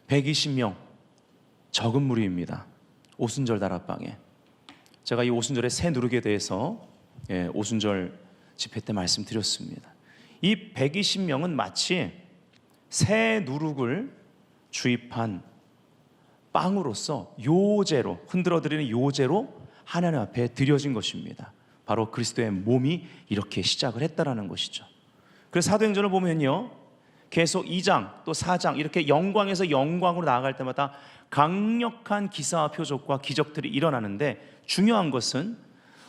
120명, 적은 무리입니다. 오순절 다락방에 제가 이 오순절의 새 누룩에 대해서 오순절 집회 때 말씀드렸습니다. 이 120명은 마치 새 누룩을 주입한 빵으로서 요제로, 흔들어드리는 요제로 하나님 앞에 드려진 것입니다. 바로 그리스도의 몸이 이렇게 시작을 했다라는 것이죠. 그래서 사도행전을 보면요, 계속 2장 또 4장 이렇게 영광에서 영광으로 나아갈 때마다 강력한 기사와 표적과 기적들이 일어나는데, 중요한 것은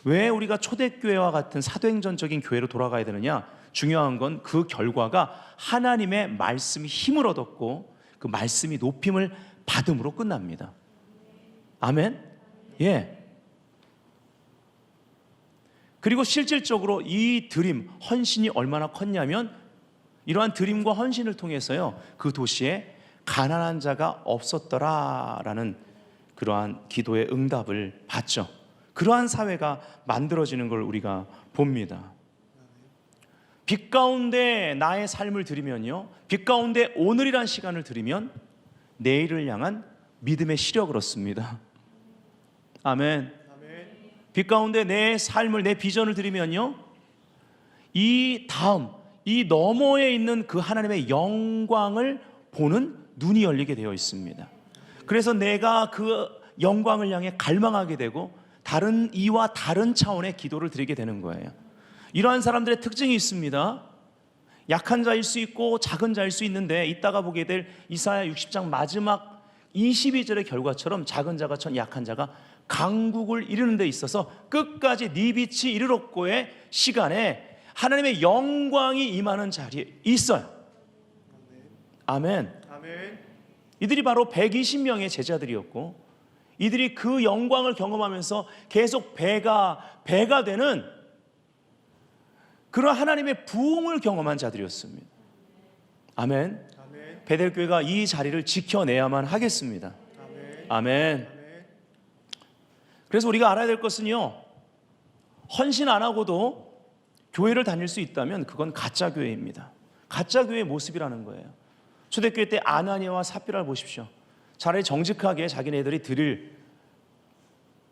왜 우리가 초대교회와 같은 사도행전적인 교회로 돌아가야 되느냐? 중요한 건 그 결과가 하나님의 말씀이 힘을 얻었고 그 말씀이 높임을 받음으로 끝납니다. 아멘. 그리고 실질적으로 이 드림, 헌신이 얼마나 컸냐면, 이러한 드림과 헌신을 통해서요, 그 도시에 가난한 자가 없었더라라는 그러한 기도의 응답을 받죠. 그러한 사회가 만들어지는 걸 우리가 봅니다. 빛 가운데 나의 삶을 드리면요, 빛 가운데 오늘이란 시간을 드리면 내일을 향한 믿음의 시력을 얻습니다. 아멘. 빛 가운데 내 삶을, 내 비전을 드리면요, 이 다음, 이 너머에 있는 그 하나님의 영광을 보는 눈이 열리게 되어 있습니다. 그래서 내가 그 영광을 향해 갈망하게 되고 다른 이와 다른 차원의 기도를 드리게 되는 거예요. 이러한 사람들의 특징이 있습니다. 약한 자일 수 있고 작은 자일 수 있는데, 이따가 보게 될 이사야 60장 마지막 22절의 결과처럼 작은 자가 천 약한 자가 강국을 이루는 데 있어서 끝까지 네 빛이 이르렀고의 시간에 하나님의 영광이 임하는 자리에 있어요. 아멘. 이들이 바로 120명의 제자들이었고, 이들이 그 영광을 경험하면서 계속 배가 되는 그런 하나님의 부흥을 경험한 자들이었습니다. 아멘. 베델교회가 이 자리를 지켜내야만 하겠습니다. 아멘. 그래서 우리가 알아야 될 것은요, 헌신 안 하고도 교회를 다닐 수 있다면 그건 가짜 교회입니다. 가짜 교회의 모습이라는 거예요. 초대교회 때 아나니아와 삽비라를 보십시오. 차라리 정직하게 자기네들이 드릴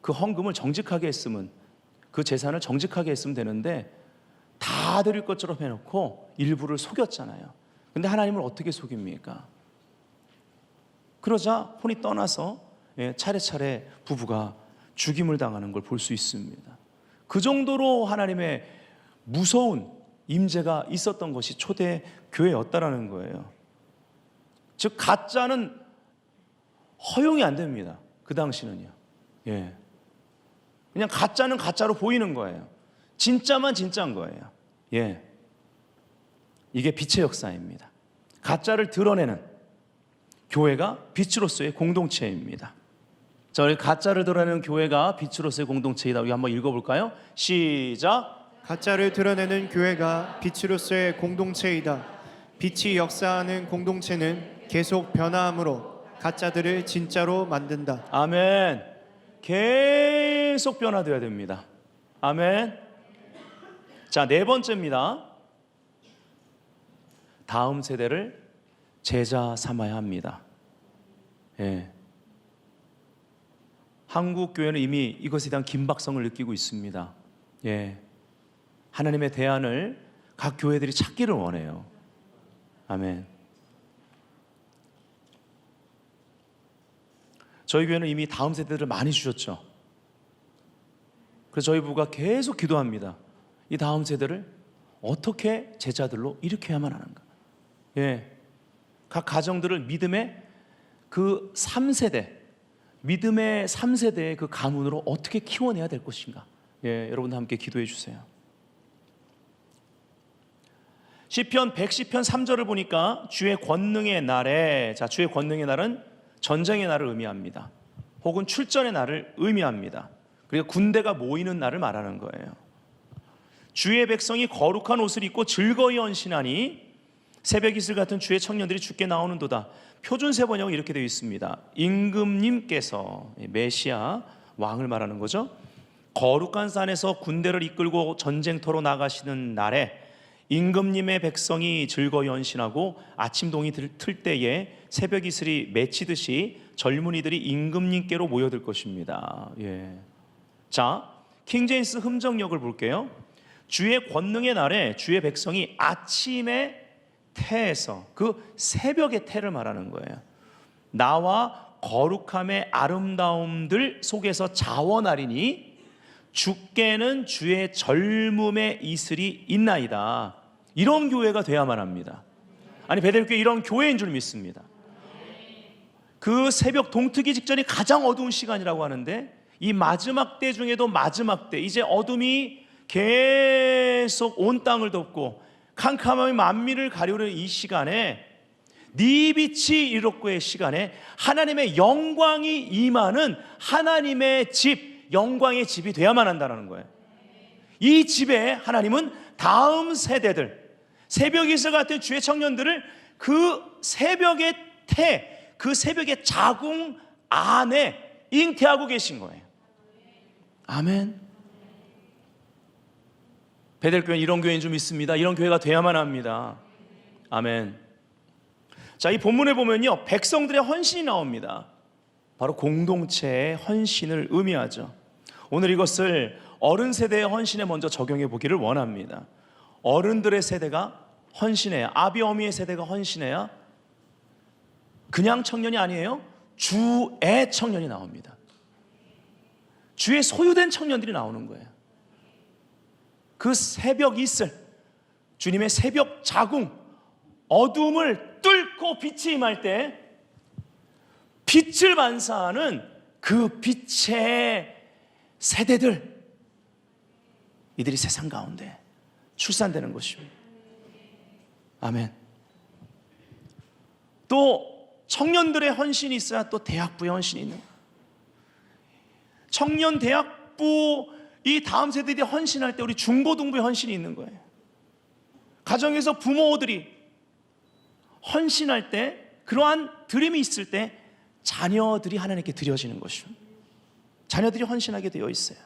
그 헌금을 정직하게 했으면, 그 재산을 정직하게 했으면 되는데 다 드릴 것처럼 해놓고 일부를 속였잖아요. 근데 하나님을 어떻게 속입니까? 그러자 혼이 떠나서 차례차례 부부가 죽임을 당하는 걸 볼 수 있습니다. 그 정도로 하나님의 무서운 임재가 있었던 것이 초대 교회였다라는 거예요. 즉 가짜는 허용이 안 됩니다. 그 당시는요. 그냥 가짜는 가짜로 보이는 거예요. 진짜만 진짜인 거예요. 이게 빛의 역사입니다. 가짜를 드러내는 교회가 빛으로서의 공동체입니다. 자, 우리 가짜를 드러내는 교회가 빛으로서의 공동체이다. 우리 한번 읽어볼까요? 시작. 가짜를 드러내는 교회가 빛으로서의 공동체이다. 빛이 역사하는 공동체는 계속 변화함으로 가짜들을 진짜로 만든다. 아멘. 계속 변화되어야 됩니다. 아멘. 자, 네 번째입니다. 다음 세대를 제자 삼아야 합니다. 예. 한국 교회는 이미 이것에 대한 긴박성을 느끼고 있습니다. 예. 하나님의 대안을 각 교회들이 찾기를 원해요. 아멘. 저희 교회는 이미 다음 세대들을 많이 주셨죠. 그래서 저희 부가 계속 기도합니다. 이 다음 세대를 어떻게 제자들로 일으켜야만 하는가. 예. 각 가정들을 믿음의 그 3세대, 믿음의 3세대의 그 가문으로 어떻게 키워내야 될 것인가. 예, 여러분도 함께 기도해 주세요. 시편 110편 3절을 보니까 주의 권능의 날에, 자, 주의 권능의 날은 전쟁의 날을 의미합니다. 혹은 출전의 날을 의미합니다. 그리고 군대가 모이는 날을 말하는 거예요. 주의 백성이 거룩한 옷을 입고 즐거이 헌신하니 새벽 이슬 같은 주의 청년들이 주께 나오는도다. 표준 세번역은 이렇게 되어 있습니다. 임금님께서, 메시아 왕을 말하는 거죠. 거룩한 산에서 군대를 이끌고 전쟁터로 나가시는 날에 임금님의 백성이 즐거이 헌신하고 아침동이 틀 때에 새벽 이슬이 맺히듯이 젊은이들이 임금님께로 모여들 것입니다. 예. 자, 킹제임스 흠정역을 볼게요. 주의 권능의 날에 주의 백성이 아침에 태에서, 그 새벽의 태를 말하는 거예요. 나와 거룩함의 아름다움들 속에서 자원하리니 주께는 주의 젊음의 이슬이 있나이다. 이런 교회가 돼야만 합니다. 아니, 베델교회 이런 교회인 줄 믿습니다. 그 새벽 동트기 직전이 가장 어두운 시간이라고 하는데, 이 마지막 때 중에도 마지막 때, 이제 어둠이 계속 온 땅을 덮고 캄캄함이 만민을 가려는 이 시간에, 네 빛이 이롭고의 시간에 하나님의 영광이 임하는 하나님의 집, 영광의 집이 돼야만 한다는 거예요. 이 집에 하나님은 다음 세대들, 새벽 이슬 같은 주의 청년들을 그 새벽의 태, 그 새벽의 자궁 안에 잉태하고 계신 거예요. 아멘. 베델교회는 이런 교회인 줄 믿습니다. 이런 교회가 돼야만 합니다. 아멘. 자, 이 본문에 보면요, 백성들의 헌신이 나옵니다. 바로 공동체의 헌신을 의미하죠. 오늘 이것을 어른 세대의 헌신에 먼저 적용해 보기를 원합니다. 어른들의 세대가 헌신해야, 아비 어미의 세대가 헌신해야 그냥 청년이 아니에요. 주의 청년이 나옵니다. 주의 소유된 청년들이 나오는 거예요. 그 새벽 이슬, 주님의 새벽 자궁, 어둠을 뚫고 빛이 임할 때 빛을 반사하는 그 빛의 세대들, 이들이 세상 가운데 출산되는 것입니다. 아멘. 또 청년들의 헌신이 있어야 또 대학부의 헌신이 있는 거예요. 청년 대학부, 이 다음 세대들이 헌신할 때 우리 중고등부의 헌신이 있는 거예요. 가정에서 부모들이 헌신할 때, 그러한 드림이 있을 때 자녀들이 하나님께 드려지는 것이죠. 자녀들이 헌신하게 되어 있어요.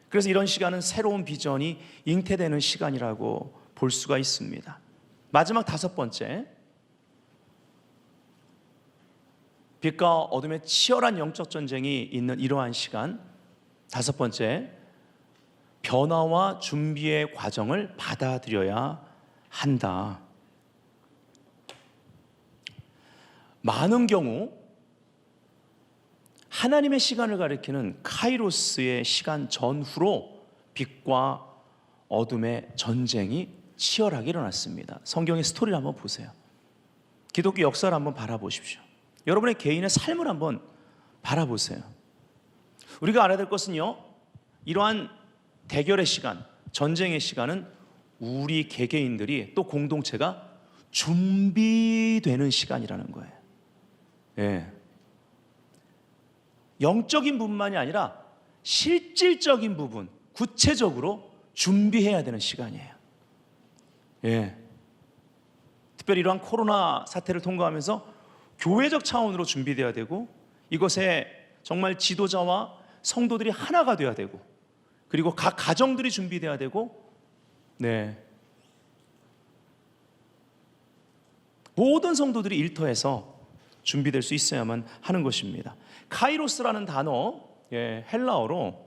그래서 이런 시간은 새로운 비전이 잉태되는 시간이라고 볼 수가 있습니다. 마지막 다섯 번째, 빛과 어둠의 치열한 영적 전쟁이 있는 이러한 시간, 다섯 번째, 변화와 준비의 과정을 받아들여야 한다. 많은 경우 하나님의 시간을 가리키는 카이로스의 시간 전후로 빛과 어둠의 전쟁이 치열하게 일어났습니다. 성경의 스토리를 한번 보세요. 기독교 역사를 한번 바라보십시오. 여러분의 개인의 삶을 한번 바라보세요. 우리가 알아야 될 것은요, 이러한 대결의 시간, 전쟁의 시간은 우리 개개인들이, 또 공동체가 준비되는 시간이라는 거예요. 예. 영적인 부분만이 아니라 실질적인 부분, 구체적으로 준비해야 되는 시간이에요. 예. 특별히 이러한 코로나 사태를 통과하면서 교회적 차원으로 준비되어야 되고, 이것에 정말 지도자와 성도들이 하나가 되어야 되고, 그리고 각 가정들이 준비되어야 되고, 모든 성도들이 일터에서 준비될 수 있어야만 하는 것입니다. 카이로스라는 단어, 헬라어로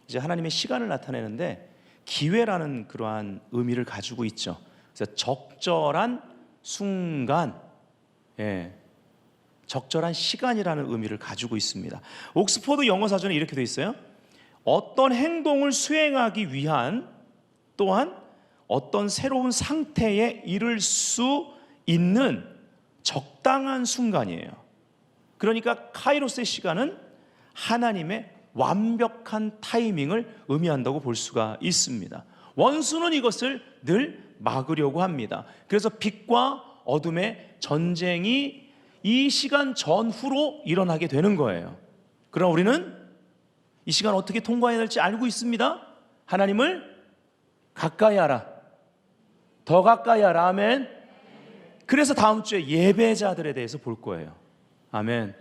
이제 하나님의 시간을 나타내는데 기회라는 그러한 의미를 가지고 있죠. 그래서 적절한 순간, 적절한 시간이라는 의미를 가지고 있습니다. 옥스퍼드 영어 사전에 이렇게 되어 있어요. 어떤 행동을 수행하기 위한, 또한 어떤 새로운 상태에 이를 수 있는 적당한 순간이에요. 그러니까 카이로스의 시간은 하나님의 완벽한 타이밍을 의미한다고 볼 수가 있습니다. 원수는 이것을 늘 막으려고 합니다. 그래서 빛과 어둠의 전쟁이 이 시간 전후로 일어나게 되는 거예요. 그러나 우리는 이 시간 어떻게 통과해야 될지 알고 있습니다. 하나님을 가까이 하라, 더 가까이 하라. 아멘. 그래서 다음 주에 예배자들에 대해서 볼 거예요. 아멘.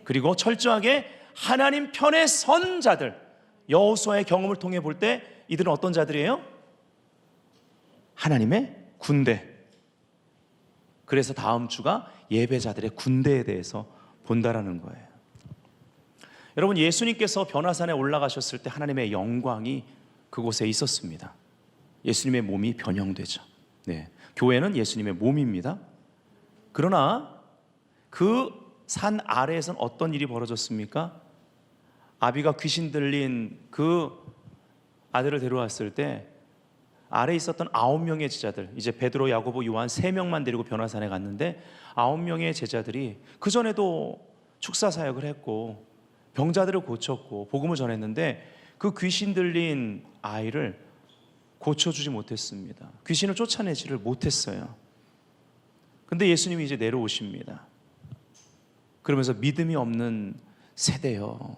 그리고 철저하게 하나님 편에 선 자들, 여호수아의 경험을 통해 볼 때 이들은 어떤 자들이에요? 하나님의 군대. 그래서 다음 주가 예배자들의 군대에 대해서 본다라는 거예요. 여러분, 예수님께서 변화산에 올라가셨을 때 하나님의 영광이 그곳에 있었습니다. 예수님의 몸이 변형되죠. 교회는 예수님의 몸입니다. 그러나 그 산 아래에서는 어떤 일이 벌어졌습니까? 아비가 귀신 들린 그 아들을 데려왔을 때 아래에 있었던 9명의 제자들, 이제 베드로, 야고보, 요한 3명만 데리고 변화산에 갔는데 9명의 제자들이 그전에도 축사 사역을 했고 병자들을 고쳤고 복음을 전했는데 그 귀신 들린 아이를 고쳐주지 못했습니다. 귀신을 쫓아내지를 못했어요. 근데 예수님이 이제 내려오십니다. 그러면서 믿음이 없는 세대요,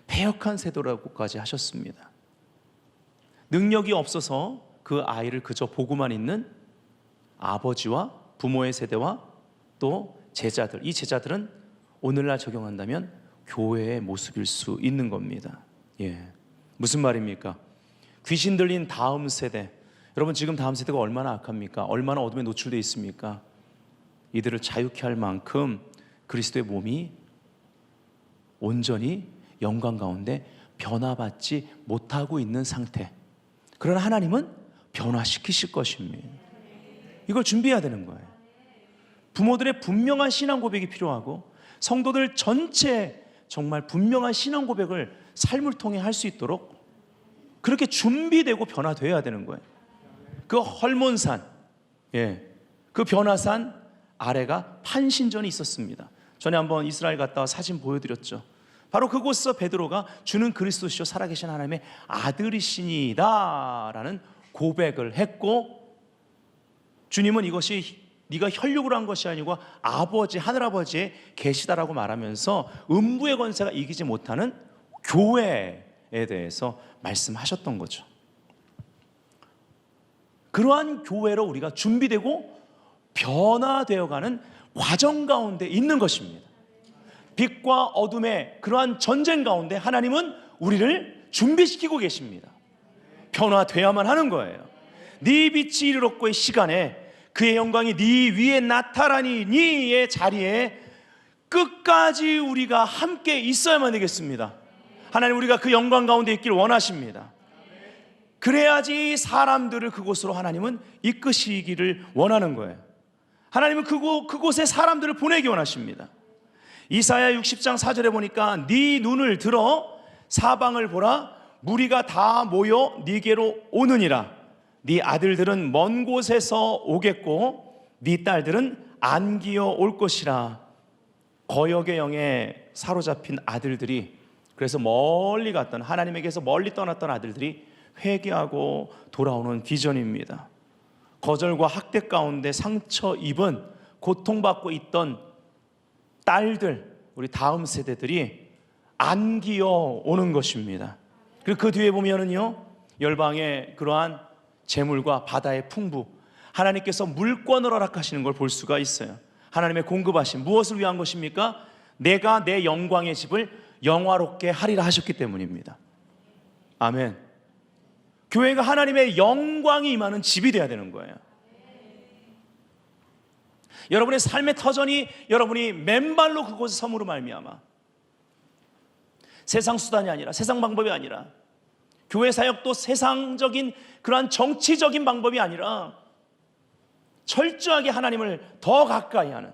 패역한 세대라고까지 하셨습니다. 능력이 없어서 그 아이를 그저 보고만 있는 아버지와 부모의 세대와 또 제자들, 이 제자들은 오늘날 적용한다면 교회의 모습일 수 있는 겁니다. 무슨 말입니까? 귀신 들린 다음 세대, 여러분 지금 다음 세대가 얼마나 악합니까? 얼마나 어둠에 노출되어 있습니까? 이들을 자유케 할 만큼 그리스도의 몸이 온전히 영광 가운데 변화받지 못하고 있는 상태. 그러나 하나님은 변화시키실 것입니다. 이걸 준비해야 되는 거예요. 부모들의 분명한 신앙 고백이 필요하고 성도들 전체 정말 분명한 신앙 고백을 삶을 통해 할 수 있도록 그렇게 준비되고 변화되어야 되는 거예요. 그 헐몬산, 그 변화산 아래가 판신전이 있었습니다. 전에 한번 이스라엘 갔다 와 사진 보여드렸죠. 바로 그곳에서 베드로가 주는 그리스도시요 살아계신 하나님의 아들이시니다 라는 고백을 했고, 주님은 이것이 네가 혈육으로 한 것이 아니고 아버지, 하늘아버지의 계시다라고 말하면서 음부의 권세가 이기지 못하는 교회에 대해서 말씀하셨던 거죠. 그러한 교회로 우리가 준비되고 변화되어가는 과정 가운데 있는 것입니다. 빛과 어둠의 그러한 전쟁 가운데 하나님은 우리를 준비시키고 계십니다. 변화되어야만 하는 거예요. 네 빛이 이르렀고의 시간에 그의 영광이 네 위에 나타나니 네의 자리에 끝까지 우리가 함께 있어야만 되겠습니다. 하나님, 우리가 그 영광 가운데 있기를 원하십니다. 그래야지 사람들을 그곳으로 하나님은 이끄시기를 원하는 거예요. 하나님은 그곳에 사람들을 보내기 원하십니다. 이사야 60장 4절에 보니까 네 눈을 들어 사방을 보라, 무리가 다 모여 네게로 오느니라. 네 아들들은 먼 곳에서 오겠고 네 딸들은 안기어 올 것이라. 거역의 영에 사로잡힌 아들들이, 그래서 멀리 갔던, 하나님에게서 멀리 떠났던 아들들이 회개하고 돌아오는 비전입니다. 거절과 학대 가운데 상처 입은, 고통받고 있던 딸들, 우리 다음 세대들이 안기어 오는 것입니다. 그리고 그 뒤에 보면은요, 열방의 그러한 재물과 바다의 풍부, 하나님께서 물권을 허락하시는 걸 볼 수가 있어요. 하나님의 공급하심, 무엇을 위한 것입니까? 내가 내 영광의 집을 영화롭게 하리라 하셨기 때문입니다. 아멘. 교회가 하나님의 영광이 임하는 집이 되어야 되는 거예요. 여러분의 삶의 터전이 여러분이 맨발로 그곳에 섬으로 말미암아 세상 수단이 아니라, 세상 방법이 아니라, 교회 사역도 세상적인 그러한 정치적인 방법이 아니라 철저하게 하나님을 더 가까이 하는,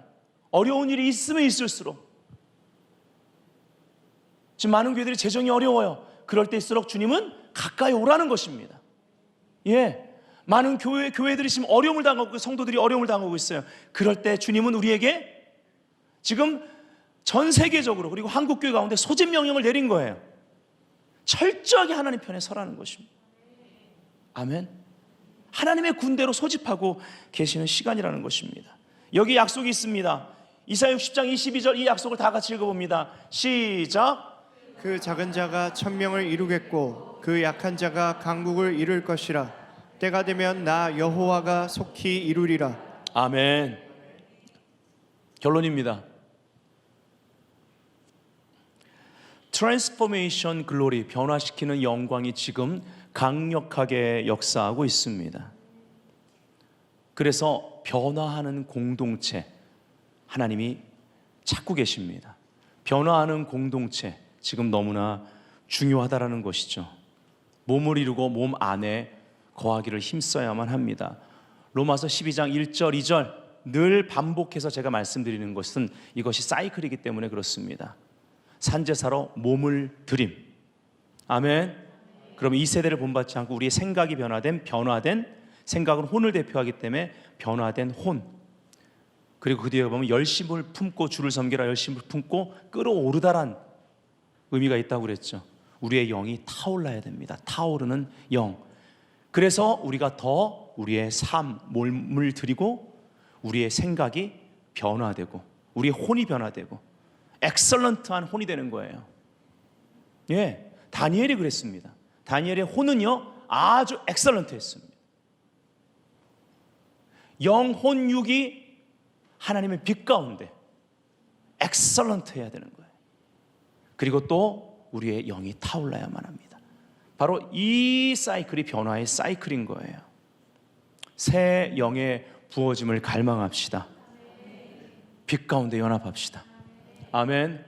어려운 일이 있으면 있을수록, 지금 많은 교회들이 재정이 어려워요. 그럴 때일수록 주님은 가까이 오라는 것입니다. 예, 많은 교회들이 지금 어려움을 당하고 있고 성도들이 어려움을 당하고 있어요. 그럴 때 주님은 우리에게 지금 전 세계적으로, 그리고 한국교회 가운데 소집 명령을 내린 거예요. 철저하게 하나님 편에 서라는 것입니다. 아멘. 하나님의 군대로 소집하고 계시는 시간이라는 것입니다. 여기 약속이 있습니다. 이사야 60장 22절, 이 약속을 다 같이 읽어봅니다. 시작. 그 작은 자가 천명을 이루겠고 그 약한 자가 강국을 이룰 것이라. 때가 되면 나 여호와가 속히 이루리라. 아멘. 결론입니다. 트랜스포메이션 글로리, 변화시키는 영광이 지금 강력하게 역사하고 있습니다. 그래서 변화하는 공동체, 하나님이 찾고 계십니다. 변화하는 공동체, 지금 너무나 중요하다라는 것이죠. 몸을 이루고 몸 안에 거하기를 힘써야만 합니다. 로마서 12장 1절 2절 늘 반복해서 제가 말씀드리는 것은 이것이 사이클이기 때문에 그렇습니다. 산제사로 몸을 드림. 아멘. 그러면 이 세대를 본받지 않고 우리의 생각이 변화된 생각은 혼을 대표하기 때문에 변화된 혼. 그리고 그 뒤에 보면 열심을 품고 주를 섬기라, 열심을 품고 끌어오르다란 의미가 있다고 그랬죠. 우리의 영이 타올라야 됩니다. 타오르는 영. 그래서 우리가 더 우리의 삶, 몸을 드리고 우리의 생각이 변화되고 우리의 혼이 변화되고 엑설런트한 혼이 되는 거예요. 예, 다니엘이 그랬습니다. 다니엘의 혼은요 아주 엑설런트했습니다. 영, 혼, 육이 하나님의 빛 가운데 엑설런트해야 되는 거예요. 그리고 또 우리의 영이 타올라야만 합니다. 바로 이 사이클이 변화의 사이클인 거예요. 새 영의 부어짐을 갈망합시다. 빛 가운데 연합합시다. 아멘.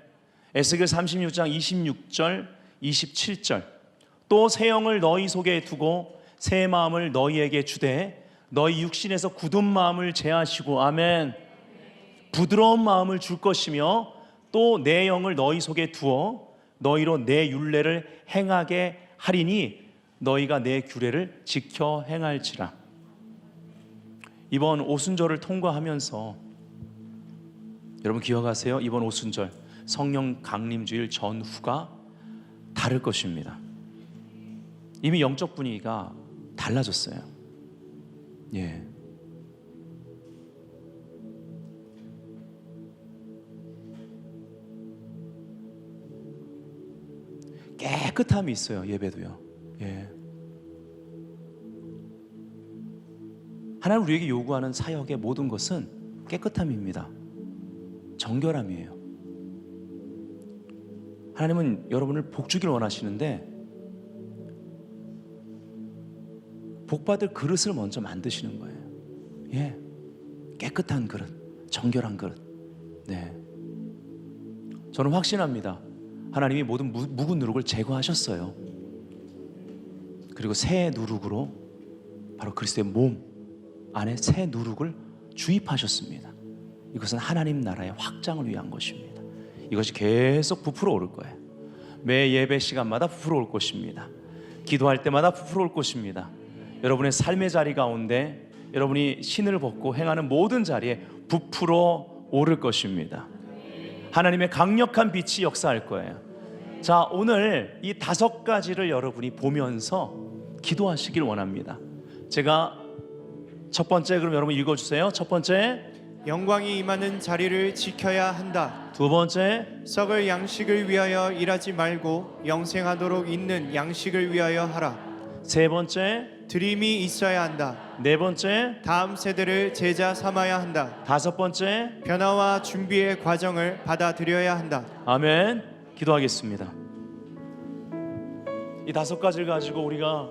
에스겔 36장 26절 27절 또 새 영을 너희 속에 두고 새 마음을 너희에게 주되 너희 육신에서 굳은 마음을 제하시고 아멘. 부드러운 마음을 줄 것이며 또 내 영을 너희 속에 두어 너희로 내 율례를 행하게 하리니 너희가 내 규례를 지켜 행할지라. 이번 오순절을 통과하면서 여러분 기억하세요. 이번 오순절 성령 강림주일 전후가 다를 것입니다. 이미 영적 분위기가 달라졌어요. 예. 깨끗함이 있어요. 예배도요. 예. 하나님 우리에게 요구하는 사역의 모든 것은 깨끗함입니다. 정결함이에요. 하나님은 여러분을 복 주길 원하시는데 복 받을 그릇을 먼저 만드시는 거예요. 예, 깨끗한 그릇, 정결한 그릇. 네, 저는 확신합니다. 하나님이 모든 묵은 누룩을 제거하셨어요. 그리고 새 누룩으로 바로 그리스도의 몸 안에 새 누룩을 주입하셨습니다. 이것은 하나님 나라의 확장을 위한 것입니다. 이것이 계속 부풀어 오를 거예요. 매 예배 시간마다 부풀어 올 것입니다. 기도할 때마다 부풀어 올 것입니다. 여러분의 삶의 자리 가운데 여러분이 신을 벗고 행하는 모든 자리에 부풀어 오를 것입니다. 하나님의 강력한 빛이 역사할 거예요. 자, 오늘 이 5가지를 여러분이 보면서 기도하시길 원합니다. 제가 첫 번째 그럼 여러분 읽어주세요. 첫 번째, 영광이 임하는 자리를 지켜야 한다. 두 번째, 썩을 양식을 위하여 일하지 말고 영생하도록 있는 양식을 위하여 하라. 세 번째, 드림이 있어야 한다. 네 번째, 다음 세대를 제자 삼아야 한다. 다섯 번째. 변화와 준비의 과정을 받아들여야 한다. 아멘. 기도하겠습니다. 이 다섯 가지를 가지고 우리가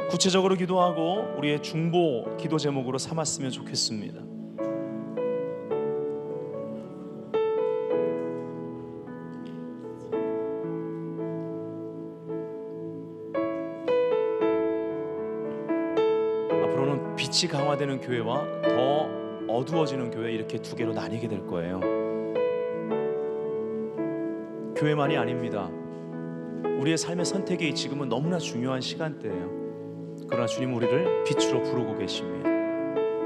구체적으로 기도하고 우리의 중보 기도 제목으로 삼았으면 좋겠습니다. 앞으로는 빛이 강화되는 교회와 더 어두워지는 교회, 이렇게 두 개로 나뉘게 될 거예요. 교회만이 아닙니다. 우리의 삶의 선택이 지금은 너무나 중요한 시간대예요. 그러나 주님 우리를 빛으로 부르고 계십니다.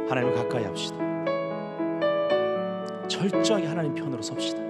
하나님을 가까이 합시다. 철저하게 하나님 편으로 섭시다.